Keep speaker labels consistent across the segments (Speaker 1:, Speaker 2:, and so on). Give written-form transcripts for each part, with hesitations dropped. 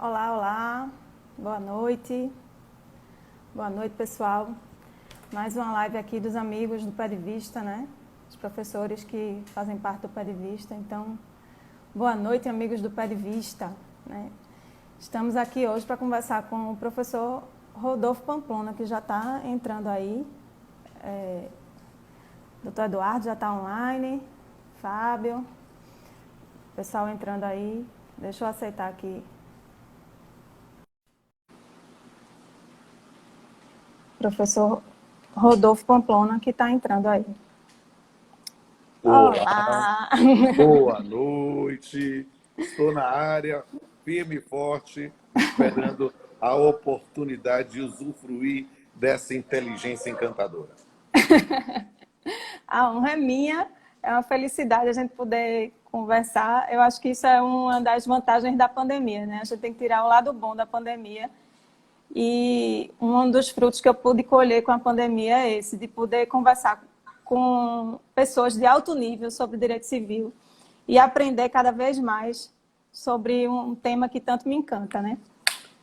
Speaker 1: Olá, olá, boa noite, pessoal. Mais uma live aqui dos amigos do Pé de Vista, né? Os professores que fazem parte do Pé de Vista. Então, boa noite, amigos do Pé de Vista, né? Estamos aqui hoje para conversar com o professor Rodolfo Pamplona, que já está entrando aí. Doutor Eduardo já está online, Fábio, pessoal entrando aí. Deixa eu aceitar aqui. Professor Rodolfo Pamplona, que está entrando aí.
Speaker 2: Olá,
Speaker 1: Olá!
Speaker 2: boa noite. Estou na área, firme e forte, esperando a oportunidade de usufruir dessa inteligência encantadora.
Speaker 1: A honra é minha, é uma felicidade a gente poder conversar. Eu acho que isso é uma das vantagens da pandemia, né? A gente tem que tirar o lado bom da pandemia. E um dos frutos que eu pude colher com a pandemia é esse, de poder conversar com pessoas de alto nível sobre direito civil e aprender cada vez mais sobre um tema que tanto me encanta, né?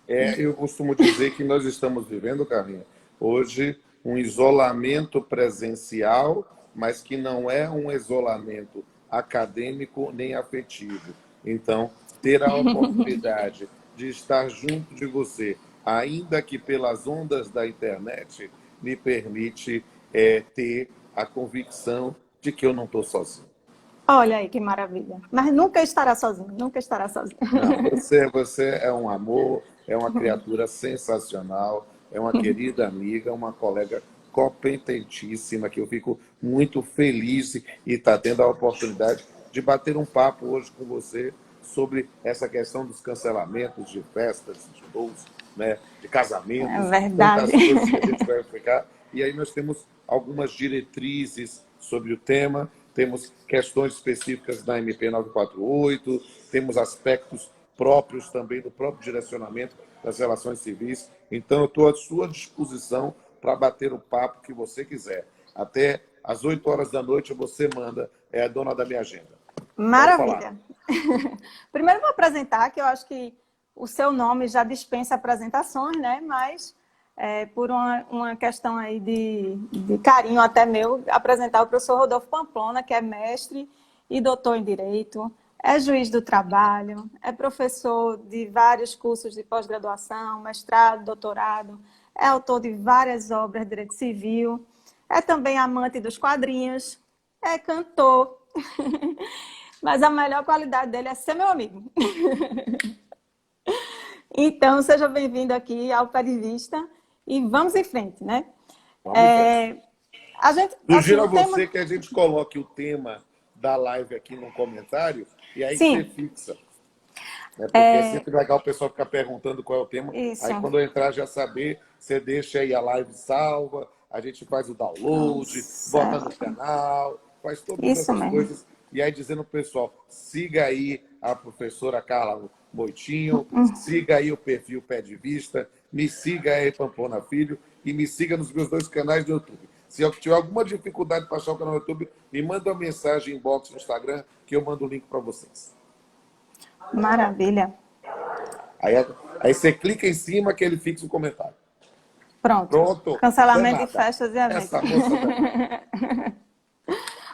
Speaker 2: Eu costumo dizer que nós estamos vivendo, Carlinha, hoje um isolamento presencial, mas que não é um isolamento acadêmico nem afetivo. Então, ter a oportunidade de estar junto de você, ainda que pelas ondas da internet, me permite ter a convicção de que eu não estou sozinho.
Speaker 1: Olha aí que maravilha. Mas nunca estará sozinho, nunca estará sozinho.
Speaker 2: Não, você é um amor, é uma criatura sensacional, é uma querida amiga, uma colega competentíssima, que eu fico muito feliz e está tendo a oportunidade de bater um papo hoje com você sobre essa questão dos cancelamentos de festas, de shows, né, de
Speaker 1: É
Speaker 2: casamentos,
Speaker 1: verdade.
Speaker 2: tantas coisas que a gente vai ficar. E aí nós temos algumas diretrizes sobre o tema, temos questões específicas da MP 948, temos aspectos próprios também do próprio direcionamento das relações civis. Então, eu estou à sua disposição para bater o papo que você quiser. Até às 8 horas da noite você manda, é a dona da minha agenda. Pode falar.
Speaker 1: Maravilha. Primeiro vou apresentar, que eu acho que o seu nome já dispensa apresentações, né? Mas por uma questão aí de carinho até meu, apresentar o professor Rodolfo Pamplona, que é mestre e doutor em Direito, é juiz do trabalho, é professor de vários cursos de pós-graduação, mestrado, doutorado, é autor de várias obras de direito civil, é também amante dos quadrinhos, é cantor, mas a melhor qualidade dele é ser meu amigo. Então, seja bem-vindo aqui ao Pé de Vista e vamos em frente, né?
Speaker 2: Vamos em frente.
Speaker 1: A gente, assim,
Speaker 2: Sugiro a
Speaker 1: o tema...
Speaker 2: você que a gente coloque o tema da live aqui no comentário e aí você
Speaker 1: Sim,
Speaker 2: fixa. Né? Porque é sempre legal o pessoal ficar perguntando qual é o tema.
Speaker 1: isso.
Speaker 2: Aí quando eu entrar já saber, você deixa aí a live salva, a gente faz o download, bota no canal, faz todas
Speaker 1: Isso
Speaker 2: essas
Speaker 1: mesmo.
Speaker 2: coisas. E aí dizendo pro pessoal, siga aí a professora Carla Moitinho, siga aí o perfil Pé de Vista, me siga aí Pampona Filho e me siga nos meus 2 canais do YouTube. Se eu tiver alguma dificuldade para achar o canal do YouTube, me manda uma mensagem inbox no Instagram que eu mando o link para vocês.
Speaker 1: Maravilha.
Speaker 2: Aí você clica em cima que ele fixa o comentário.
Speaker 1: Pronto.
Speaker 2: Pronto.
Speaker 1: Cancelamento de
Speaker 2: Danada.
Speaker 1: festas e eventos.
Speaker 2: Essa moça danada.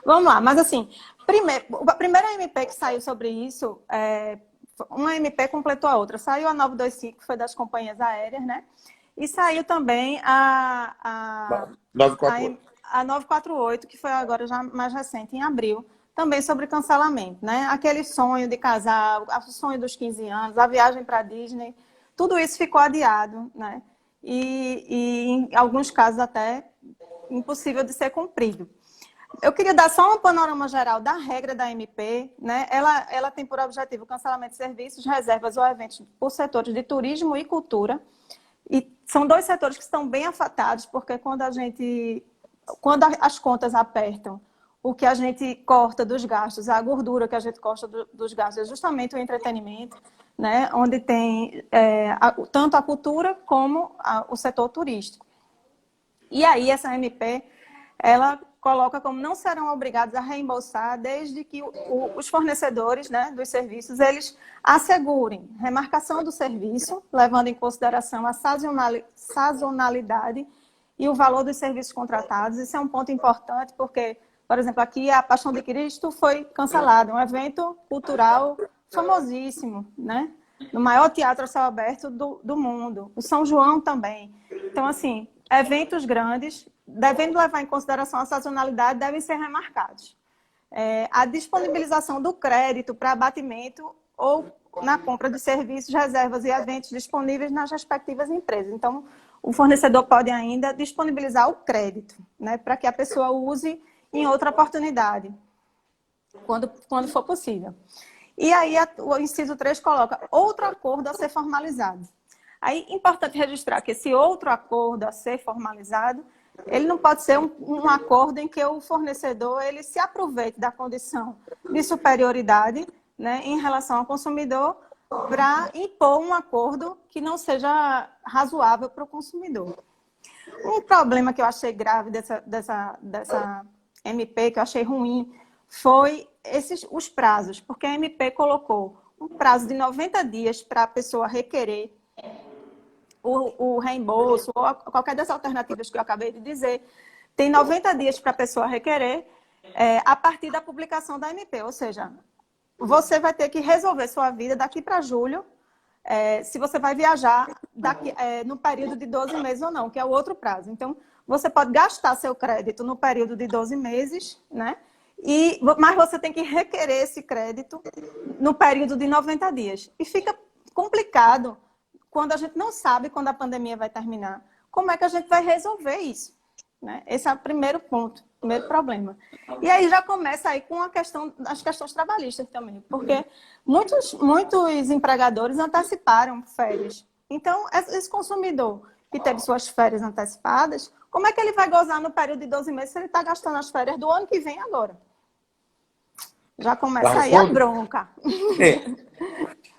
Speaker 1: Vamos lá, mas assim, a primeira MP que saiu sobre isso, uma MP completou a outra. Saiu a 925, que foi das companhias aéreas, né? E saiu também a
Speaker 2: 948.
Speaker 1: 948, que foi agora já mais recente, em abril, também sobre cancelamento, né? Aquele sonho de casar, o sonho dos 15 anos, a viagem para a Disney, tudo isso ficou adiado, né? E em alguns casos até impossível de ser cumprido. Eu queria dar só um panorama geral da regra da MP, né? Ela tem por objetivo o cancelamento de serviços, reservas ou eventos por setores de turismo e cultura. E são 2 setores que estão bem afetados, porque quando as contas apertam, o que a gente corta dos gastos, a gordura que a gente corta dos gastos é justamente o entretenimento, né? Onde tem tanto a cultura como o setor turístico. E aí essa MP, ela coloca como não serão obrigados a reembolsar desde que os fornecedores, né, dos serviços, eles assegurem remarcação do serviço, levando em consideração a sazonalidade e o valor dos serviços contratados. Isso é um ponto importante porque, por exemplo, aqui a Paixão de Cristo foi cancelada, um evento cultural famosíssimo, né? No maior teatro a céu aberto do mundo. O São João também. Então, assim, eventos grandes, devendo levar em consideração a sazonalidade, devem ser remarcados. A disponibilização do crédito para abatimento ou na compra de serviços, reservas e eventos disponíveis nas respectivas empresas. Então, o fornecedor pode ainda disponibilizar o crédito, né, para que a pessoa use em outra oportunidade, quando for possível. E aí, o inciso 3 coloca outro acordo a ser formalizado. Aí, importante registrar que esse outro acordo a ser formalizado, ele não pode ser um acordo em que o fornecedor ele se aproveite da condição de superioridade, né, em relação ao consumidor para impor um acordo que não seja razoável para o consumidor. Um problema que eu achei grave dessa MP, que eu achei ruim, foi os prazos, porque a MP colocou um prazo de 90 dias para a pessoa requerer o reembolso, ou qualquer das alternativas que eu acabei de dizer. Tem 90 dias para a pessoa requerer a partir da publicação da MP, ou seja, você vai ter que resolver sua vida daqui para julho, se você vai viajar no período de 12 meses ou não, que é o outro prazo. Então, você pode gastar seu crédito no período de 12 meses, né? Mas você tem que requerer esse crédito no período de 90 dias. E fica complicado quando a gente não sabe quando a pandemia vai terminar. Como é que a gente vai resolver isso? Né? Esse é o primeiro ponto, o primeiro problema. E aí já começa aí com as questões trabalhistas também, porque muitos empregadores anteciparam férias. Então, esse consumidor que teve suas férias antecipadas, como é que ele vai gozar no período de 12 meses se ele está gastando as férias do ano que vem agora? Já começa aí a bronca.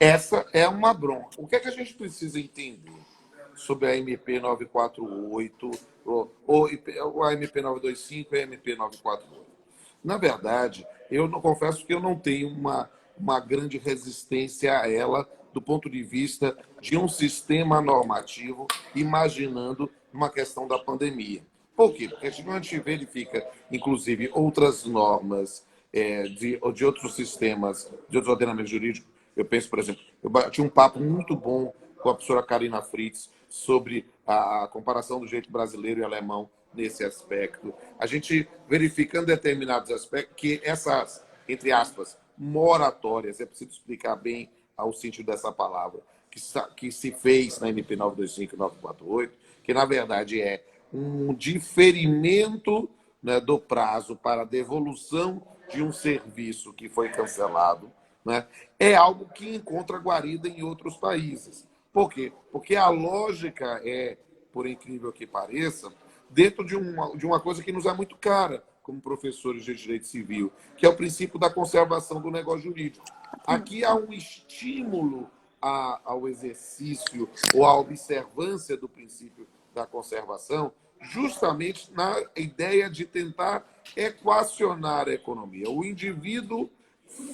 Speaker 2: Essa é uma bronca. O que é que a gente precisa entender sobre a MP 948, ou a MP 925 e a MP 948? Na verdade, eu não confesso que eu não tenho uma grande resistência a ela do ponto de vista de um sistema normativo, imaginando uma questão da pandemia. Por quê? Porque a gente verifica, inclusive, outras normas de outros sistemas, de outros ordenamentos jurídicos. Eu penso, por exemplo, eu tinha um papo muito bom com a professora Karina Fritz sobre a comparação do jeito brasileiro e alemão nesse aspecto. A gente verificando determinados aspectos que essas, entre aspas, moratórias, é preciso explicar bem ao sentido dessa palavra, que se fez na MP 925 e 948, que na verdade é um diferimento, né, do prazo para devolução de um serviço que foi cancelado, né, é algo que encontra guarida em outros países. Por quê? Porque a lógica é, por incrível que pareça, dentro de uma coisa que nos é muito cara, como professores de direito civil, que é o princípio da conservação do negócio jurídico. Aqui há um estímulo ao exercício ou à observância do princípio da conservação, justamente na ideia de tentar equacionar a economia. O indivíduo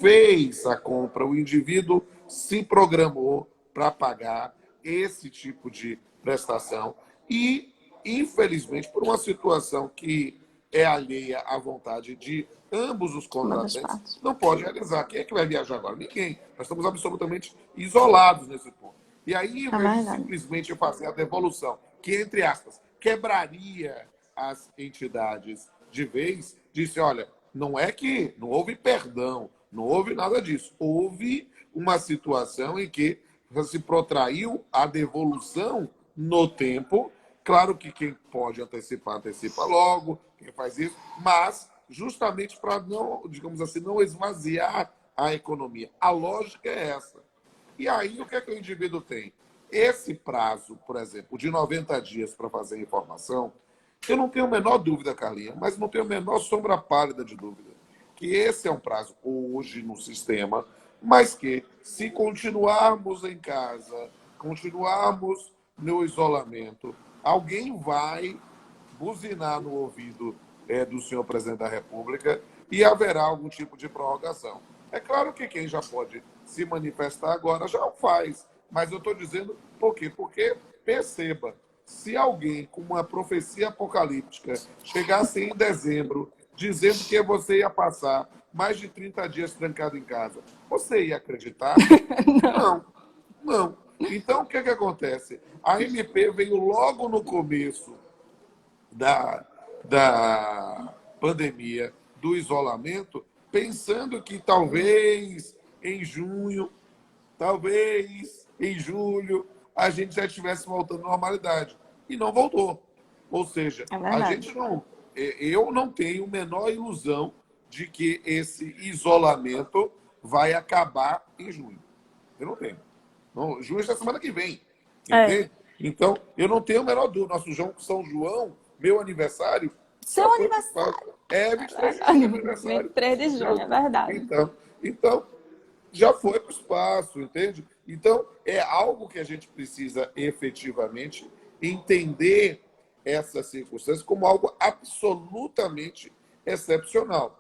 Speaker 2: fez a compra, o indivíduo se programou para pagar esse tipo de prestação e, infelizmente, por uma situação que é alheia à vontade de ambos os contratantes, não pode realizar. Quem é que vai viajar agora? Ninguém. Nós estamos absolutamente isolados nesse ponto. E aí, simplesmente fazer a devolução, que, entre aspas, quebraria as entidades de vez, disse, olha, não é que não houve perdão, não houve nada disso. Houve uma situação em que se protraiu a devolução no tempo. Claro que quem pode antecipar, antecipa logo, quem faz isso, mas justamente para não, digamos assim, não esvaziar a economia. A lógica é essa. E aí, o que é que o indivíduo tem? Esse prazo, por exemplo, de 90 dias para fazer a informação, eu não tenho a menor dúvida, Carlinha, mas não tenho a menor sombra pálida de dúvida, que esse é um prazo hoje no sistema, mas que, se continuarmos em casa, continuarmos no isolamento, alguém vai buzinar no ouvido do senhor presidente da República e haverá algum tipo de prorrogação. É claro que quem já pode se manifestar agora já o faz, mas eu estou dizendo por quê? Porque, perceba, se alguém com uma profecia apocalíptica chegasse em dezembro dizendo que você ia passar mais de 30 dias trancado em casa, você ia acreditar? Não, não. Então, o que acontece? A MP veio logo no começo da pandemia, do isolamento, pensando que talvez em junho, talvez em julho, a gente já estivesse voltando à normalidade. E não voltou. Ou seja, a gente não. Eu não tenho a menor ilusão de que esse isolamento vai acabar em junho. Eu não tenho. Não, junho é a semana que vem. Entende? Então, eu não tenho a menor dúvida. Nosso São João, meu aniversário.
Speaker 1: Seu aniversário.
Speaker 2: 23 de junho, aniversário.
Speaker 1: 23 de junho, é verdade.
Speaker 2: Então já foi para o espaço, entende? Então, é algo que a gente precisa efetivamente entender essa circunstância como algo absolutamente excepcional.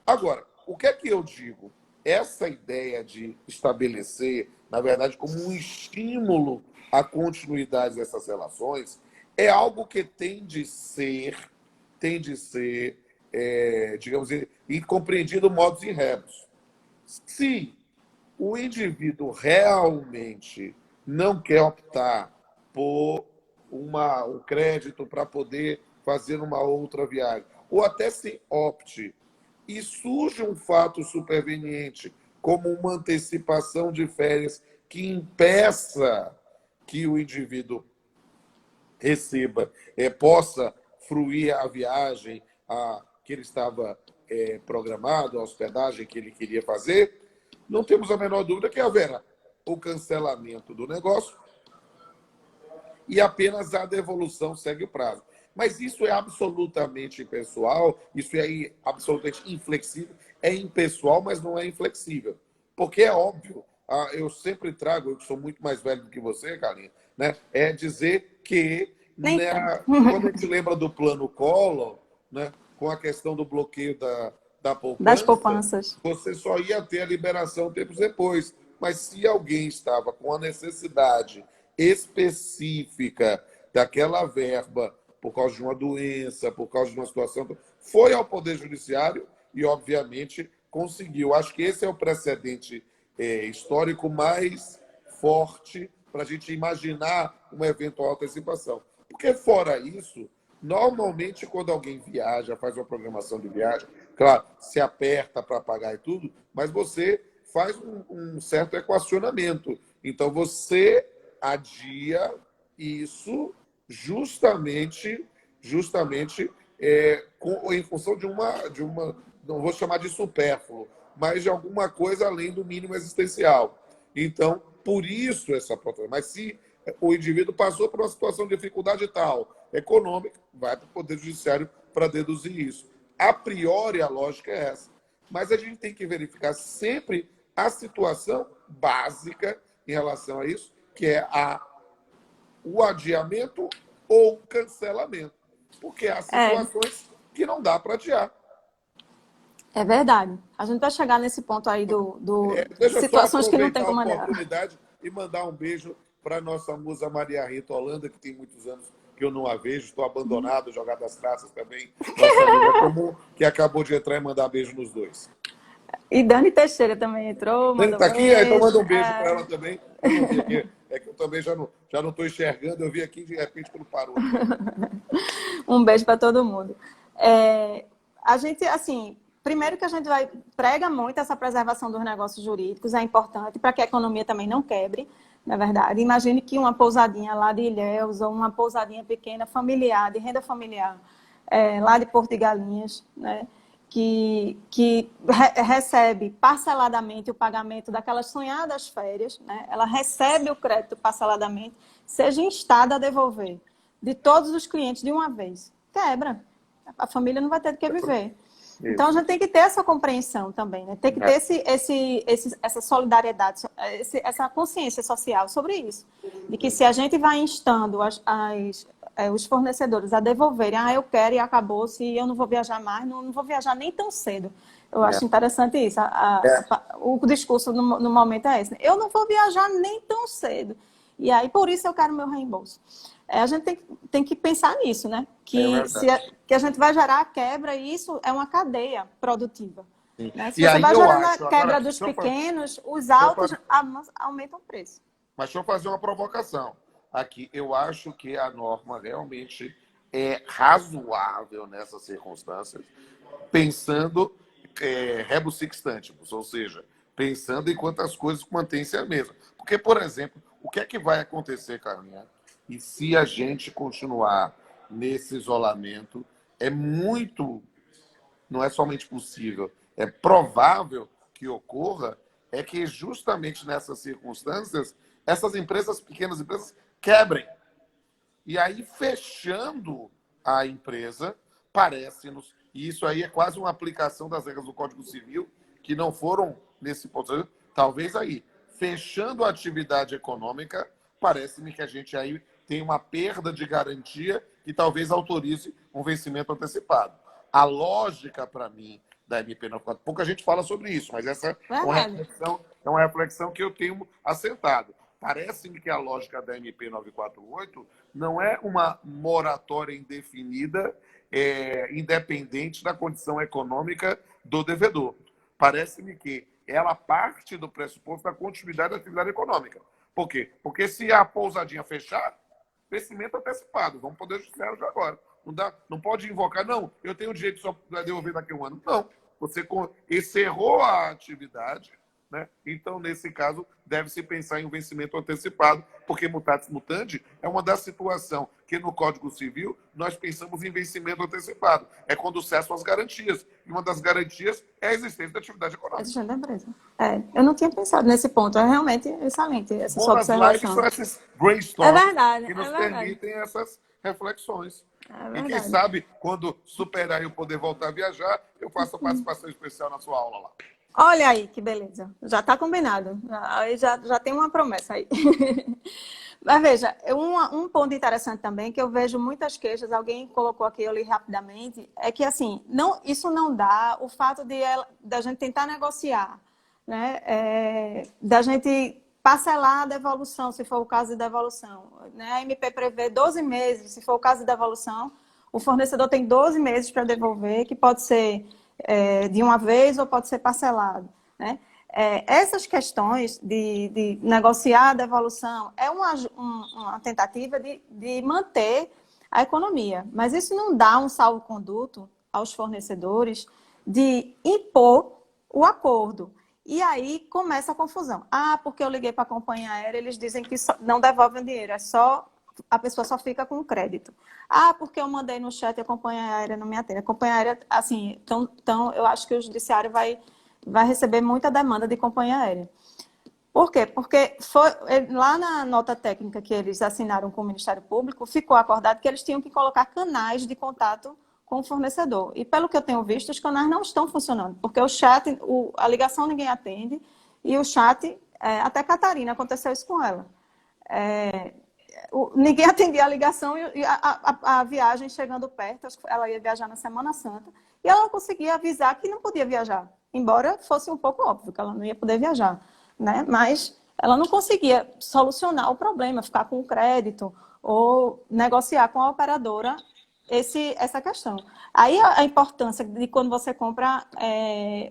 Speaker 2: Agora, o que é que eu digo? Essa ideia de estabelecer, na verdade, como um estímulo à continuidade dessas relações, é algo que tem de ser, digamos assim, incompreendido modos e rebus. Se o indivíduo realmente não quer optar por um crédito para poder fazer uma outra viagem, ou até se opte, e surge um fato superveniente, como uma antecipação de férias que impeça que o indivíduo receba, possa fruir a viagem que ele estava programado, a hospedagem que ele queria fazer, não temos a menor dúvida que haverá o cancelamento do negócio e apenas a devolução segue o prazo. Mas isso é absolutamente impessoal, isso é absolutamente inflexível. É impessoal, mas não é inflexível. Porque é óbvio, eu sempre trago, eu sou muito mais velho do que você, Carlinhos, né? É dizer que quando a gente lembra do plano Collor, né, com a questão do bloqueio da poupança,
Speaker 1: das poupanças,
Speaker 2: você só ia ter a liberação tempos depois. Mas se alguém estava com a necessidade específica daquela verba por causa de uma doença, por causa de uma situação, foi ao Poder Judiciário e, obviamente, conseguiu. Acho que esse é o precedente histórico mais forte para a gente imaginar uma eventual antecipação. Porque, fora isso, normalmente, quando alguém viaja, faz uma programação de viagem, claro, se aperta para pagar e tudo, mas você faz um certo equacionamento. Então, você adia isso justamente em função de uma, não vou chamar de supérfluo, mas de alguma coisa além do mínimo existencial. Então, por isso essa protesta. Mas se o indivíduo passou por uma situação de dificuldade tal, econômica, vai para o Poder Judiciário para deduzir isso. A priori, a lógica é essa. Mas a gente tem que verificar sempre a situação básica em relação a isso, que é o adiamento ou o cancelamento. Porque há situações que não dá para adiar.
Speaker 1: É verdade. A gente vai chegar nesse ponto aí
Speaker 2: Deixa
Speaker 1: situações que não tem
Speaker 2: a
Speaker 1: como adiar.
Speaker 2: oportunidade e mandar um beijo para a nossa musa Maria Rita Holanda, que tem muitos anos que eu não a vejo, estou abandonado, jogado às traças também. Nossa amiga comum, que acabou de entrar e mandar beijo nos dois.
Speaker 1: E Dani Teixeira também entrou.
Speaker 2: Dani está aqui, então manda um beijo para ela também. Eu não vi aqui, é que eu também já não estou enxergando, eu vi aqui de repente quando parou.
Speaker 1: Um beijo para todo mundo. A gente, assim, primeiro que a gente prega muito essa preservação dos negócios jurídicos, é importante para que a economia também não quebre, na verdade. Imagine que uma pousadinha lá de Ilhéus ou uma pousadinha pequena, familiar, de renda familiar, lá de Porto de Galinhas, né, que recebe parceladamente o pagamento daquelas sonhadas férias, né, ela recebe o crédito parceladamente, seja instada a devolver de todos os clientes de uma vez. Quebra. A família não vai ter do que viver. Então, a gente tem que ter essa compreensão também, né? Tem que ter essa solidariedade, essa consciência social sobre isso. De que se a gente vai instando os fornecedores a devolverem, eu quero e acabou, se eu não vou viajar mais, não vou viajar nem tão cedo. Eu acho interessante isso. O discurso no momento é esse. Eu não vou viajar nem tão cedo. E aí, por isso, eu quero meu reembolso. A gente tem que pensar nisso, né? Que a gente vai gerar a quebra e isso é uma cadeia produtiva. Né? Se você vai gerando a quebra dos pequenos, os altos aumentam o preço.
Speaker 2: Mas deixa eu fazer uma provocação. Aqui, eu acho que a norma realmente é razoável nessas circunstâncias, pensando rebus sextantibus, ou seja, pensando em quantas coisas mantêm-se a mesma. Porque, por exemplo, o que é que vai acontecer, Carlinha? E se a gente continuar nesse isolamento, é muito, não é somente possível, é provável que ocorra, é que justamente nessas circunstâncias, essas empresas, pequenas empresas, quebrem. E aí, fechando a empresa, parece-nos, e isso aí é quase uma aplicação das regras do Código Civil, que não foram nesse ponto, talvez aí, fechando a atividade econômica, parece-me que a gente aí tem uma perda de garantia que talvez autorize um vencimento antecipado. A lógica, para mim, da MP944, pouca gente fala sobre isso, mas essa é uma reflexão que eu tenho assentado. Parece-me que a lógica da MP 948 não é uma moratória indefinida, independente da condição econômica do devedor. Parece-me que ela parte do pressuposto da continuidade da atividade econômica. Por quê? Porque se a pousadinha fechar, vencimento antecipado. Vamos poder judiciário já agora. Não pode invocar, não, eu tenho o direito só de devolver daqui a um ano. Não. Você encerrou a atividade, né? Então, nesse caso, deve-se pensar em um vencimento antecipado, porque mutatis mutandis é uma das situações que no Código Civil nós pensamos em vencimento antecipado. É quando cessam as garantias. E uma das garantias é a existência da atividade econômica.
Speaker 1: Existência da empresa. Eu não tinha pensado nesse ponto. É realmente excelente essa sua
Speaker 2: observação. Lives são esses brainstorms que nos permitem essas reflexões. E quem sabe, quando superar e eu poder voltar a viajar, eu faço a participação especial na sua aula lá.
Speaker 1: Olha aí, que beleza. Já está combinado. Já tem uma promessa aí. Mas veja, um ponto interessante também, que eu vejo muitas queixas, alguém colocou aqui, eu li rapidamente, é que assim, isso não dá o fato da gente tentar negociar, né? Da gente parcelar a devolução, se for o caso de devolução. Né? A MP prevê 12 meses, se for o caso de devolução, o fornecedor tem 12 meses para devolver, que pode ser de uma vez ou pode ser parcelado. Né? Essas questões de negociar a devolução é uma tentativa de manter a economia, mas isso não dá um salvo-conduto aos fornecedores de impor o acordo. E aí começa a confusão. Porque eu liguei para a companhia aérea, eles dizem que não devolvem o dinheiro, a pessoa só fica com o crédito. Porque eu mandei no chat e a companhia aérea não me atende. A companhia aérea, assim, então eu acho que o judiciário vai receber muita demanda de companhia aérea. Por quê? Porque lá na nota técnica que eles assinaram com o Ministério Público, ficou acordado que eles tinham que colocar canais de contato com o fornecedor. E pelo que eu tenho visto, os canais não estão funcionando, porque o chat, a ligação ninguém atende, e o chat, até Catarina, aconteceu isso com ela. Ninguém atendia a ligação e a viagem chegando perto, acho que ela ia viajar na Semana Santa, e ela não conseguia avisar que não podia viajar, embora fosse um pouco óbvio que ela não ia poder viajar, né? Mas ela não conseguia solucionar o problema, ficar com o crédito ou negociar com a operadora essa questão. Aí a importância de quando você compra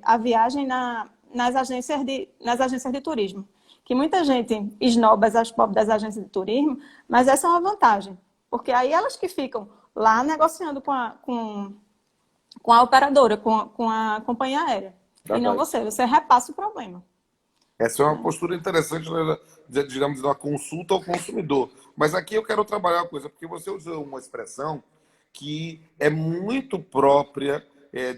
Speaker 1: a viagem nas agências de turismo, que muita gente esnoba as pobres das agências de turismo, mas essa é uma vantagem, porque aí elas que ficam lá negociando com a operadora, com a companhia aérea, e não você repassa o problema.
Speaker 2: Essa é uma postura interessante, digamos, da consulta ao consumidor. Mas aqui eu quero trabalhar uma coisa, porque você usou uma expressão que é muito própria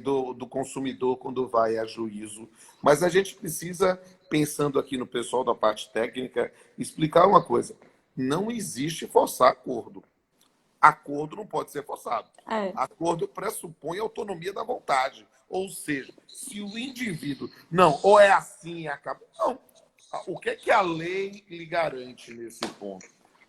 Speaker 2: do consumidor quando vai a juízo. Mas a gente precisa, pensando aqui no pessoal da parte técnica, explicar uma coisa. Não existe forçar acordo. Acordo não pode ser forçado. Acordo pressupõe autonomia da vontade. Ou seja, se o indivíduo... Não, ou é assim e acaba... Não. O que é que a lei lhe garante nesse ponto?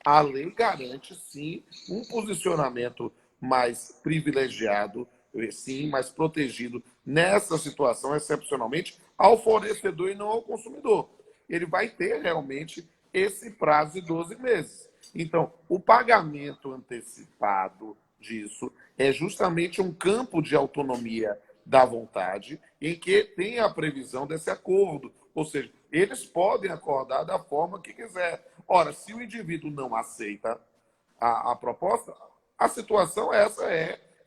Speaker 2: a lei garante, sim, um posicionamento mais privilegiado, sim, mais protegido nessa situação, excepcionalmente, ao fornecedor e não ao consumidor. Ele vai ter realmente esse prazo de 12 meses. Então, o pagamento antecipado disso é justamente um campo de autonomia da vontade em que tem a previsão desse acordo. Ou seja, eles podem acordar da forma que quiser. Ora, se o indivíduo não aceita a proposta, a situação essa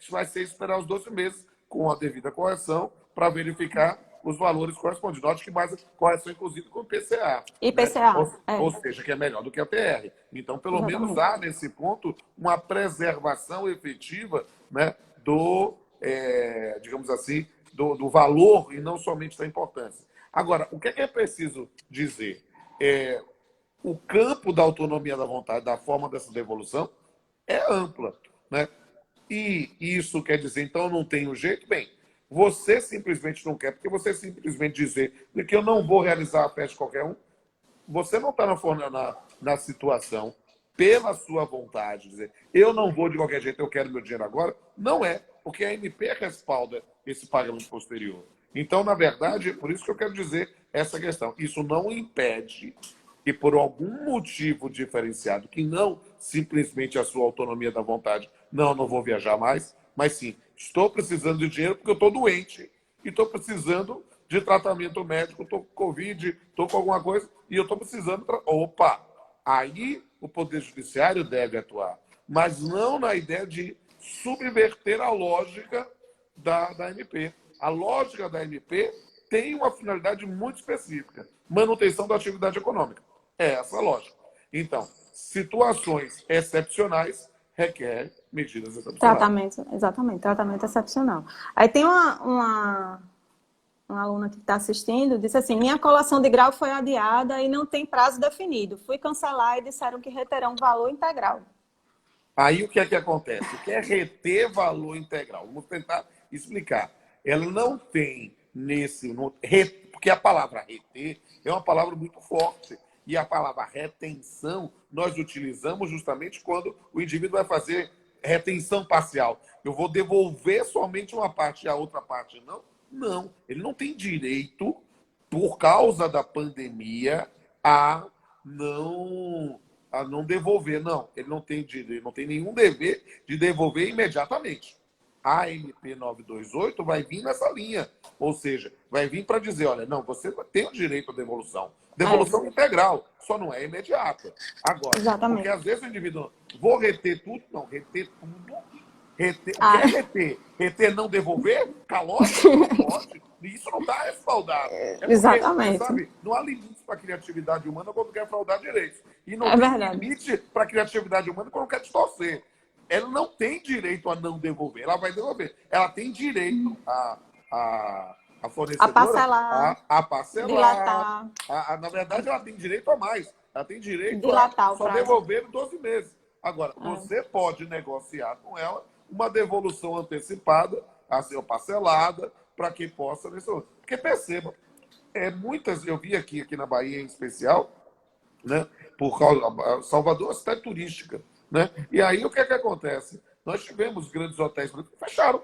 Speaker 2: vai ser esperar os 12 meses com a devida correção para verificar os valores correspondentes. Note que mais correção, inclusive, com o PCA. Né?
Speaker 1: IPCA,
Speaker 2: Ou seja, que é melhor do que a TR. Então, pelo menos
Speaker 1: exatamente.
Speaker 2: há, nesse ponto, uma preservação efetiva, né, digamos assim, do valor e não somente da importância. Agora, o que é preciso dizer? O campo da autonomia da vontade, da forma dessa devolução, é ampla. Né? E isso quer dizer, então, não tenho jeito? Bem, você simplesmente não quer, porque você simplesmente dizer que eu não vou realizar a festa de qualquer um, você não está na situação, pela sua vontade, dizer, eu não vou de qualquer jeito, eu quero meu dinheiro agora. Não é, porque a MP respalda esse pagamento posterior. Então, na verdade, é por isso que eu quero dizer essa questão. Isso não impede que, por algum motivo diferenciado, que não simplesmente a sua autonomia da vontade, não vou viajar mais, mas sim, estou precisando de dinheiro porque eu estou doente e estou precisando de tratamento médico, estou com Covid, estou com alguma coisa e eu estou precisando... Opa! Aí o Poder Judiciário deve atuar, mas não na ideia de subverter a lógica da MP. A lógica da MP tem uma finalidade muito específica, manutenção da atividade econômica. É essa a lógica. Então, situações excepcionais requerem medidas excepcionais.
Speaker 1: Tratamento, exatamente, tratamento excepcional. Aí tem uma aluna que está assistindo, disse assim, minha colação de grau foi adiada e não tem prazo definido. Fui cancelar e disseram que reterão valor integral.
Speaker 2: Aí o que é que acontece? O que é reter valor integral? Vamos tentar explicar. Ela não tem porque a palavra reter é uma palavra muito forte. E a palavra retenção nós utilizamos justamente quando o indivíduo vai fazer retenção parcial. Eu vou devolver somente uma parte e a outra parte não? Não. Ele não tem direito, por causa da pandemia, a não devolver. Não, ele não tem direito, não tem nenhum dever de devolver imediatamente. A MP 928 vai vir nessa linha. Ou seja, vai vir para dizer, olha, não, você tem o direito à devolução. Devolução integral, só não é imediata. Agora,
Speaker 1: Exatamente.
Speaker 2: porque às vezes o indivíduo, vou reter tudo? Não, reter tudo. Reter, o que é reter? Reter não devolver? Calote? Não pode. Isso não está respaldado. Porque,
Speaker 1: exatamente.
Speaker 2: sabe, não há limites para a criatividade humana quando quer fraudar direitos. E não
Speaker 1: É
Speaker 2: tem
Speaker 1: verdade.
Speaker 2: limite para a criatividade humana quando quer distorcer. Ela não tem direito a não devolver. Ela vai devolver. Ela tem direito a fornecedora a parcelar.
Speaker 1: Dilatar.
Speaker 2: Na verdade, ela tem direito a mais. Ela tem direito
Speaker 1: Dilatar
Speaker 2: a só devolver em 12 meses. Agora, você pode negociar com ela uma devolução antecipada, assim, parcelada, para que possa... Porque perceba, muitas, eu vi aqui na Bahia em especial, né, por causa, Salvador é uma cidade turística. Né? E aí o que é que acontece? Nós tivemos grandes hotéis que fecharam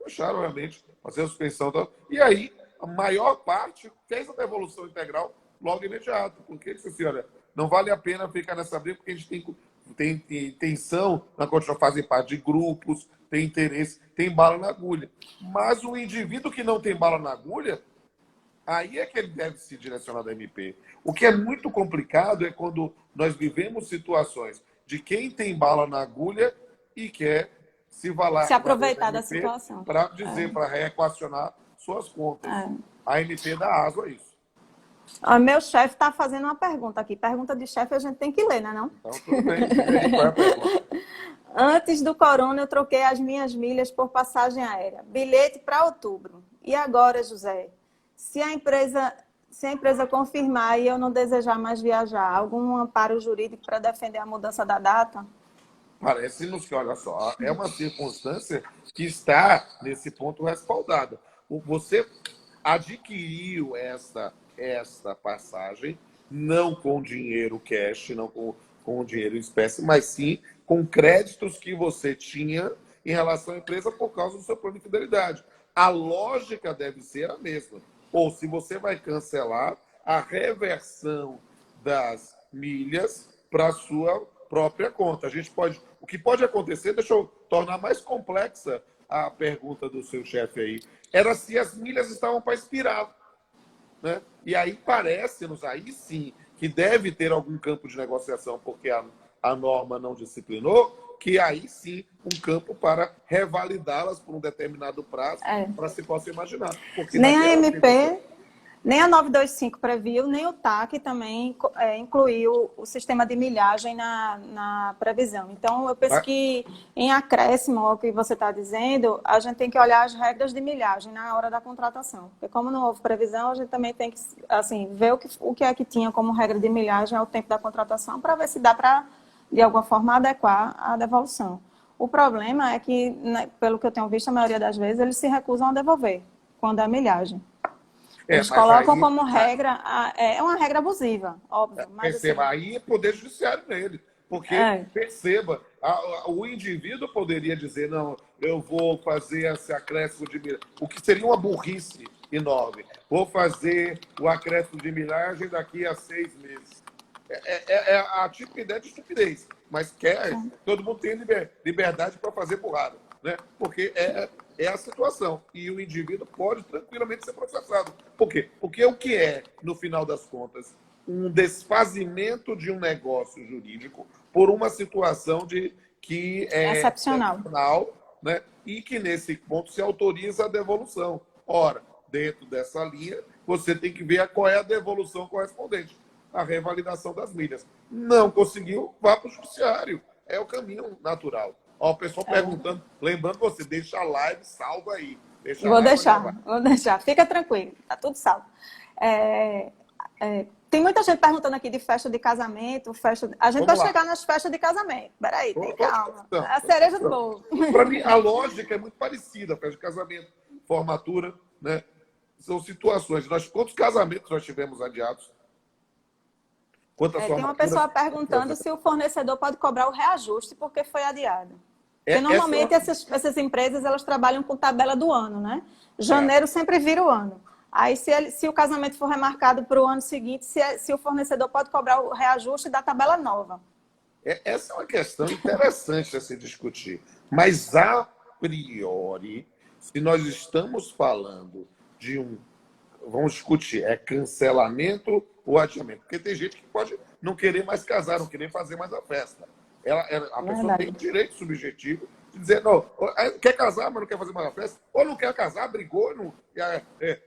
Speaker 2: realmente, fazer a suspensão. E aí, a maior parte fez a devolução integral logo imediato. Porque disse assim, olha, não vale a pena ficar nessa briga, porque a gente tem intenção na continuar fazer parte de grupos, tem interesse, tem bala na agulha. Mas o indivíduo que não tem bala na agulha, aí é que ele deve se direcionar da MP. O que é muito complicado é quando nós vivemos situações de quem tem bala na agulha e quer se
Speaker 1: aproveitar da situação.
Speaker 2: Para dizer, para reequacionar suas contas. A MP dá asa a isso.
Speaker 1: Meu chefe está fazendo uma pergunta aqui. Pergunta de chefe a gente tem que ler, não é não?
Speaker 2: Então, tudo bem. Qual é a pergunta?
Speaker 1: Antes do corona, eu troquei as minhas milhas por passagem aérea. Bilhete para outubro. E agora, José? Se a empresa confirmar e eu não desejar mais viajar, algum amparo jurídico para defender a mudança da data?
Speaker 2: Parece-nos que, olha só, é uma circunstância que está, nesse ponto, respaldada. Você adquiriu esta passagem, não com dinheiro cash, não com com o dinheiro em espécie, mas sim com créditos que você tinha em relação à empresa por causa do seu plano de fidelidade. A lógica deve ser a mesma. Ou se você vai cancelar, a reversão das milhas para a sua própria conta. A gente pode, o que pode acontecer, deixa eu tornar mais complexa a pergunta do seu chefe aí, era se as milhas estavam para expirar, né? E aí parece-nos, aí sim, que deve ter algum campo de negociação, porque a norma não disciplinou, que aí sim um campo para revalidá-las por um determinado prazo, para se possa imaginar. Porque
Speaker 1: Nem a
Speaker 2: naquela
Speaker 1: MP, nem a 925 previu, nem o TAC também incluiu o sistema de milhagem na previsão. Então, eu penso que, em acréscimo ao que você está dizendo, a gente tem que olhar as regras de milhagem na hora da contratação. Porque como não houve previsão, a gente também tem que assim, ver o que é que tinha como regra de milhagem ao tempo da contratação, para ver se dá para, de alguma forma, adequar a devolução. O problema é que, né, pelo que eu tenho visto, a maioria das vezes, eles se recusam a devolver, quando é milhagem. Eles colocam como regra, é uma regra abusiva, óbvio. Mas,
Speaker 2: perceba,
Speaker 1: assim,
Speaker 2: aí é poder judiciário nele. Porque, perceba, o indivíduo poderia dizer, não, eu vou fazer esse acréscimo de milhagem, o que seria uma burrice enorme. Vou fazer o acréscimo de milhagem daqui a 6 meses. É a típica ideia de estupidez, mas todo mundo tem liberdade para fazer burrada, né? Porque é a situação. E o indivíduo pode tranquilamente ser processado. Por quê? Porque o que é, no final das contas, um desfazimento de um negócio jurídico por uma situação que é excepcional, né? E que, nesse ponto, se autoriza a devolução. Ora, dentro dessa linha, você tem que ver qual é a devolução correspondente. A revalidação das milhas. Não conseguiu, vá para o judiciário. É o caminho natural. Ó, o pessoal perguntando, lembrando você, deixa a live salva aí.
Speaker 1: Vou deixar. Fica tranquilo, tá tudo salvo. Tem muita gente perguntando aqui de festa de casamento, A gente vai chegar nas festas de casamento. Peraí, tem calma. A cereja do bolo.
Speaker 2: Para mim, a lógica é muito parecida. Festa de casamento, formatura, né? São situações. Quantos casamentos nós tivemos adiados?
Speaker 1: Tem uma pessoa perguntando se o fornecedor pode cobrar o reajuste porque foi adiado. Porque normalmente essas empresas elas trabalham com tabela do ano, né? Janeiro sempre vira o ano. Aí se o casamento for remarcado para o ano seguinte, se o fornecedor pode cobrar o reajuste da tabela nova.
Speaker 2: Essa é uma questão interessante a se discutir. Mas, a priori, se nós estamos falando de vamos discutir, cancelamento ou adiamento. Porque tem gente que pode não querer mais casar, não querer fazer mais a festa. A pessoa tem o direito subjetivo de dizer, não, quer casar, mas não quer fazer mais a festa, ou não quer casar, brigou,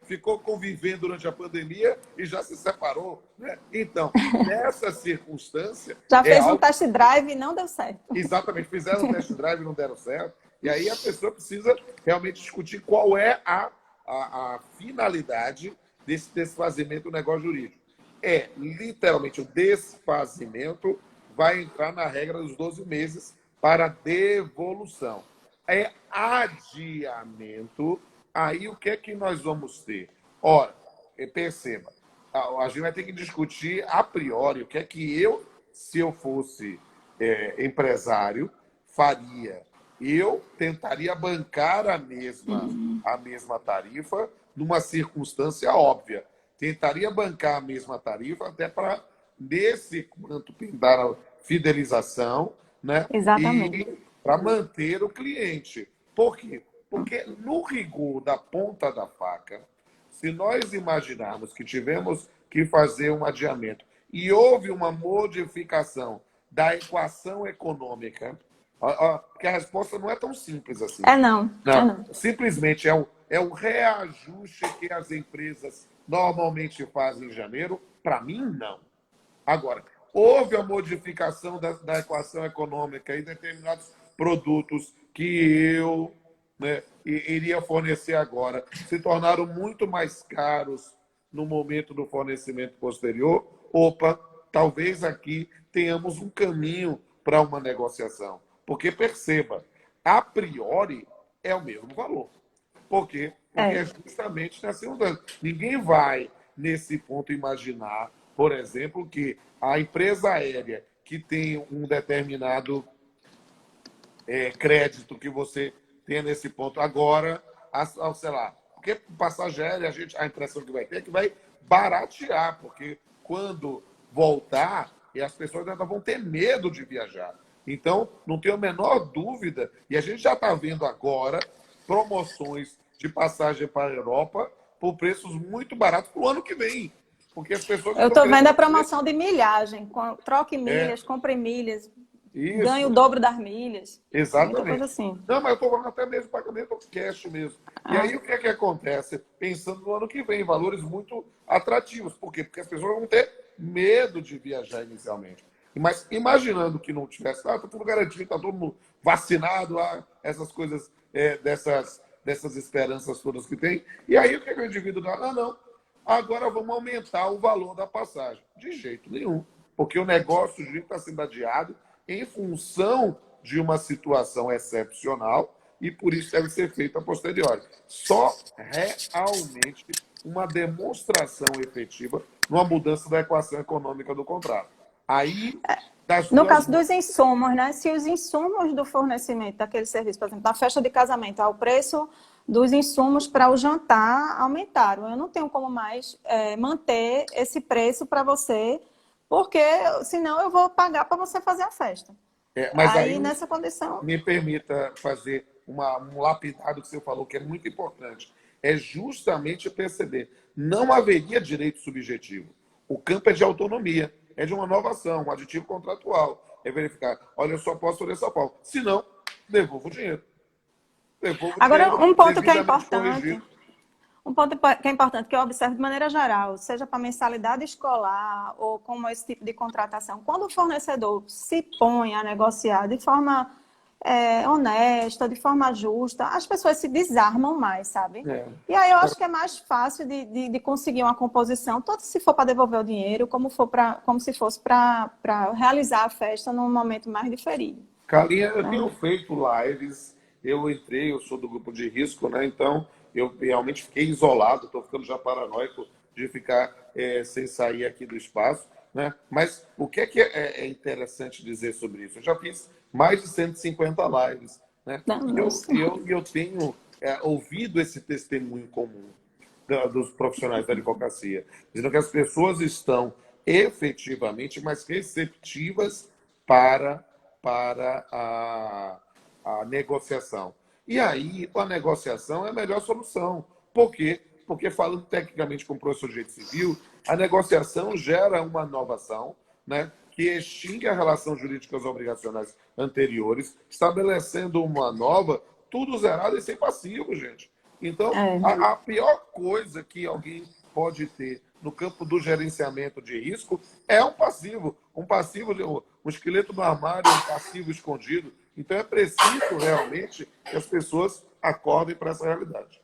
Speaker 2: ficou convivendo durante a pandemia e já se separou. Né? Então, nessa circunstância...
Speaker 1: Já fez um test drive e não deu certo.
Speaker 2: Exatamente, fizeram um test drive e não deram certo. E aí a pessoa precisa realmente discutir qual é a finalidade desse desfazimento do negócio jurídico. Literalmente, o desfazimento vai entrar na regra dos 12 meses para devolução. Adiamento, aí o que é que nós vamos ter? Ora, perceba, a gente vai ter que discutir a priori o que é que se eu fosse empresário, faria. Eu tentaria bancar a mesma tarifa numa circunstância óbvia. Tentaria bancar a mesma tarifa até para, nesse quanto pintar a fidelização, né?
Speaker 1: Exatamente.
Speaker 2: E para manter o cliente. Por quê? Porque, no rigor da ponta da faca, se nós imaginarmos que tivemos que fazer um adiamento e houve uma modificação da equação econômica, porque a resposta não é tão simples assim.
Speaker 1: Não.
Speaker 2: Simplesmente é o reajuste que as empresas normalmente fazem em janeiro. Para mim, não. Agora, houve a modificação da equação econômica em determinados produtos que eu iria fornecer agora, se tornaram muito mais caros no momento do fornecimento posterior. Opa, talvez aqui tenhamos um caminho para uma negociação. Porque, perceba, a priori é o mesmo valor. Por quê? Porque é justamente na segunda. Ninguém vai, nesse ponto, imaginar, por exemplo, que a empresa aérea que tem um determinado crédito que você tem nesse ponto. Agora, sei lá, porque passageiro, a impressão que vai ter é que vai baratear, porque quando voltar, as pessoas ainda vão ter medo de viajar. Então, não tenho a menor dúvida, e a gente já está vendo agora promoções de passagem para a Europa por preços muito baratos para o ano que vem. Porque as pessoas
Speaker 1: Eu
Speaker 2: estão
Speaker 1: estou vendo a
Speaker 2: querendo...
Speaker 1: promoção de milhagem. Troque milhas, compre milhas, ganhe o
Speaker 2: Isso,
Speaker 1: dobro das milhas. Muita coisa
Speaker 2: exatamente.
Speaker 1: assim.
Speaker 2: Não, mas eu estou falando até mesmo pagamento cash mesmo. E
Speaker 1: Ah,
Speaker 2: aí o que é que acontece? Pensando no ano que vem, valores muito atrativos. Por quê? Porque as pessoas vão ter medo de viajar inicialmente. Mas imaginando que não tivesse, está tudo garantido, está todo mundo vacinado, essas coisas, dessas esperanças todas que tem. E aí o que é que o indivíduo dá? Não. Agora vamos aumentar o valor da passagem. De jeito nenhum. Porque o negócio está sendo adiado em função de uma situação excepcional e por isso deve ser feita a posteriori. Só realmente uma demonstração efetiva numa mudança da equação econômica do contrato. Aí, das
Speaker 1: no
Speaker 2: duas
Speaker 1: caso dos insumos, né? Se os insumos do fornecimento daquele serviço, por exemplo, na festa de casamento, o preço dos insumos para o jantar aumentaram. Eu não tenho como mais manter esse preço para você, porque senão eu vou pagar para você fazer a festa.
Speaker 2: mas
Speaker 1: Aí,
Speaker 2: aí
Speaker 1: nessa condição,
Speaker 2: me permita fazer um lapidado que você falou, que é muito importante. É justamente perceber. Não haveria direito subjetivo. O campo é de autonomia, é de uma inovação, um aditivo contratual. É verificar, olha, eu só posso fazer essa pauta. Se não, devolvo o dinheiro. Devolvo o
Speaker 1: agora,
Speaker 2: dinheiro
Speaker 1: um ponto que é
Speaker 2: devidamente
Speaker 1: importante,
Speaker 2: corrigido.
Speaker 1: que eu observo de maneira geral, seja para mensalidade escolar ou como esse tipo de contratação, quando o fornecedor se põe a negociar de forma honesta, de forma justa, as pessoas se desarmam mais, sabe?
Speaker 2: É.
Speaker 1: E aí eu acho que é mais fácil de conseguir uma composição, tanto se for para devolver o dinheiro, como se fosse para realizar a festa num momento mais diferido.
Speaker 2: Carlinha, eu
Speaker 1: Né?
Speaker 2: tenho feito lives, eu sou do grupo de risco, né? Então eu realmente fiquei isolado, estou ficando já paranoico de ficar sem sair aqui do espaço, né? Mas o que é interessante dizer sobre isso? Eu já fiz mais de 150 lives, né?
Speaker 1: Não,
Speaker 2: E eu,
Speaker 1: nossa.
Speaker 2: eu, eu tenho ouvido esse testemunho comum dos profissionais da advocacia, dizendo que as pessoas estão efetivamente mais receptivas para a negociação. E aí, a negociação é a melhor solução. Por quê? Porque, falando tecnicamente com o professor de direito civil, a negociação gera uma inovação, né, que extingue a relação jurídica obrigacionais anteriores, estabelecendo uma nova, tudo zerado e sem passivo, gente. Então,
Speaker 1: É.
Speaker 2: a pior coisa que alguém pode ter no campo do gerenciamento de risco é um passivo. Um esqueleto no armário, um passivo escondido. Então é preciso realmente que as pessoas acordem para essa realidade.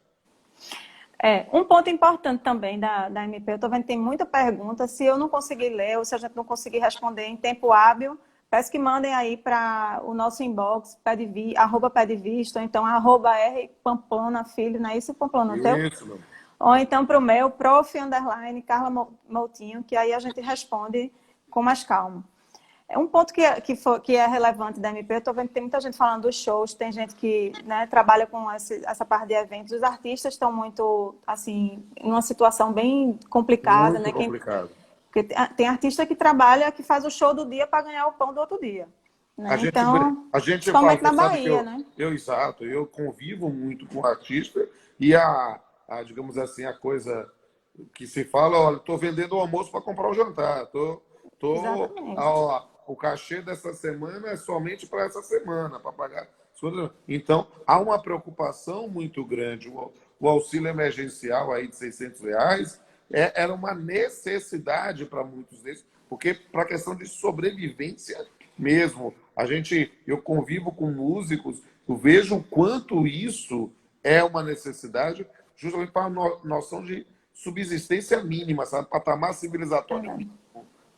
Speaker 1: Um ponto importante também da MP, eu estou vendo que tem muita pergunta, se eu não conseguir ler ou se a gente não conseguir responder em tempo hábil, peço que mandem aí para o nosso inbox, @pedvisto, ou então @rpamplona filho, não é isso, Pamplona, teu?
Speaker 2: Isso, meu.
Speaker 1: Ou então para o meu, _Carla Moutinho, que aí a gente responde com mais calma. Um ponto que é relevante da MP, eu estou vendo que tem muita gente falando dos shows, tem gente que, né, trabalha com essa parte de eventos. Os artistas estão muito, assim, em uma situação bem complicada,
Speaker 2: Muito
Speaker 1: né?
Speaker 2: complicado.
Speaker 1: Porque tem artista que trabalha, que faz o show do dia para ganhar o pão do outro dia.
Speaker 2: A
Speaker 1: Né?
Speaker 2: gente,
Speaker 1: Então,
Speaker 2: a gente fala,
Speaker 1: principalmente
Speaker 2: você
Speaker 1: na
Speaker 2: sabe que
Speaker 1: Bahia, né?
Speaker 2: exato, eu convivo muito com artista e digamos assim, a coisa que se fala, olha, estou vendendo o almoço para comprar o jantar,
Speaker 1: Exatamente.
Speaker 2: o cachê dessa semana é somente para essa semana, para pagar. Então, há uma preocupação muito grande. O auxílio emergencial aí de R$ 600 era uma necessidade para muitos deles, porque para a questão de sobrevivência mesmo. Eu convivo com músicos, eu vejo o quanto isso é uma necessidade, justamente para a noção de subsistência mínima, sabe? Patamar civilizatório
Speaker 1: É.
Speaker 2: mínimo,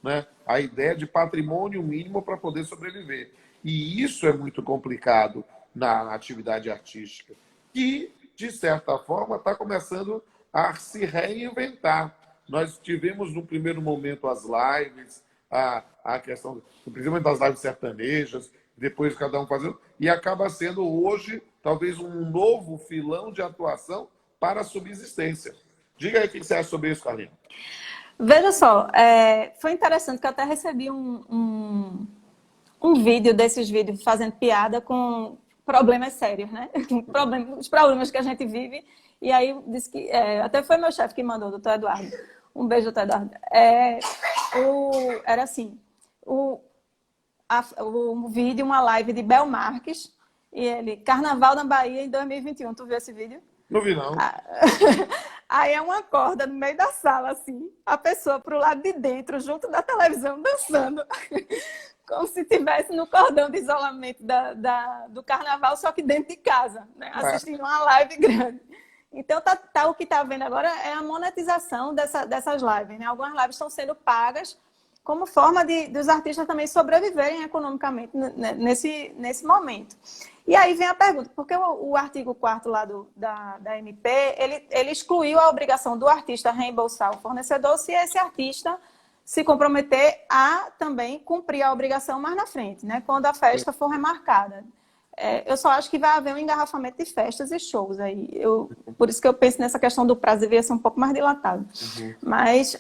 Speaker 2: né? A ideia de patrimônio mínimo para poder sobreviver. E isso é muito complicado na atividade artística, que, de certa forma, está começando a se reinventar. Nós tivemos, no primeiro momento, as lives, a questão, principalmente das lives sertanejas, depois cada um fazendo, e acaba sendo hoje talvez um novo filão de atuação para a subsistência. Diga aí o que você acha sobre isso, Carlinhos.
Speaker 1: Veja só, foi interessante que eu até recebi um vídeo desses vídeos fazendo piada com problemas sérios, né? Os problemas que a gente vive. E aí disse que até foi meu chefe que mandou, doutor Eduardo. Um beijo, doutor Eduardo. Era assim, um vídeo, uma live de Bel Marques, e ele, Carnaval na Bahia em 2021. Tu viu esse vídeo?
Speaker 2: Não vi, não.
Speaker 1: Aí é uma corda no meio da sala, assim, a pessoa pro lado de dentro, junto da televisão, dançando, como se estivesse no cordão de isolamento do carnaval, só que dentro de casa, né? Assistindo uma live grande. Então, o que está vendo agora é a monetização dessas lives, né? Algumas lives estão sendo pagas como forma dos artistas também sobreviverem economicamente nesse momento. E aí vem a pergunta, porque o artigo 4º lá da MP, ele excluiu a obrigação do artista reembolsar o fornecedor se esse artista se comprometer a também cumprir a obrigação mais na frente, né? Quando a festa for remarcada. Eu só acho que vai haver um engarrafamento de festas e shows aí. Por isso que eu penso nessa questão do prazo, deveria ser um pouco mais dilatado. Mas...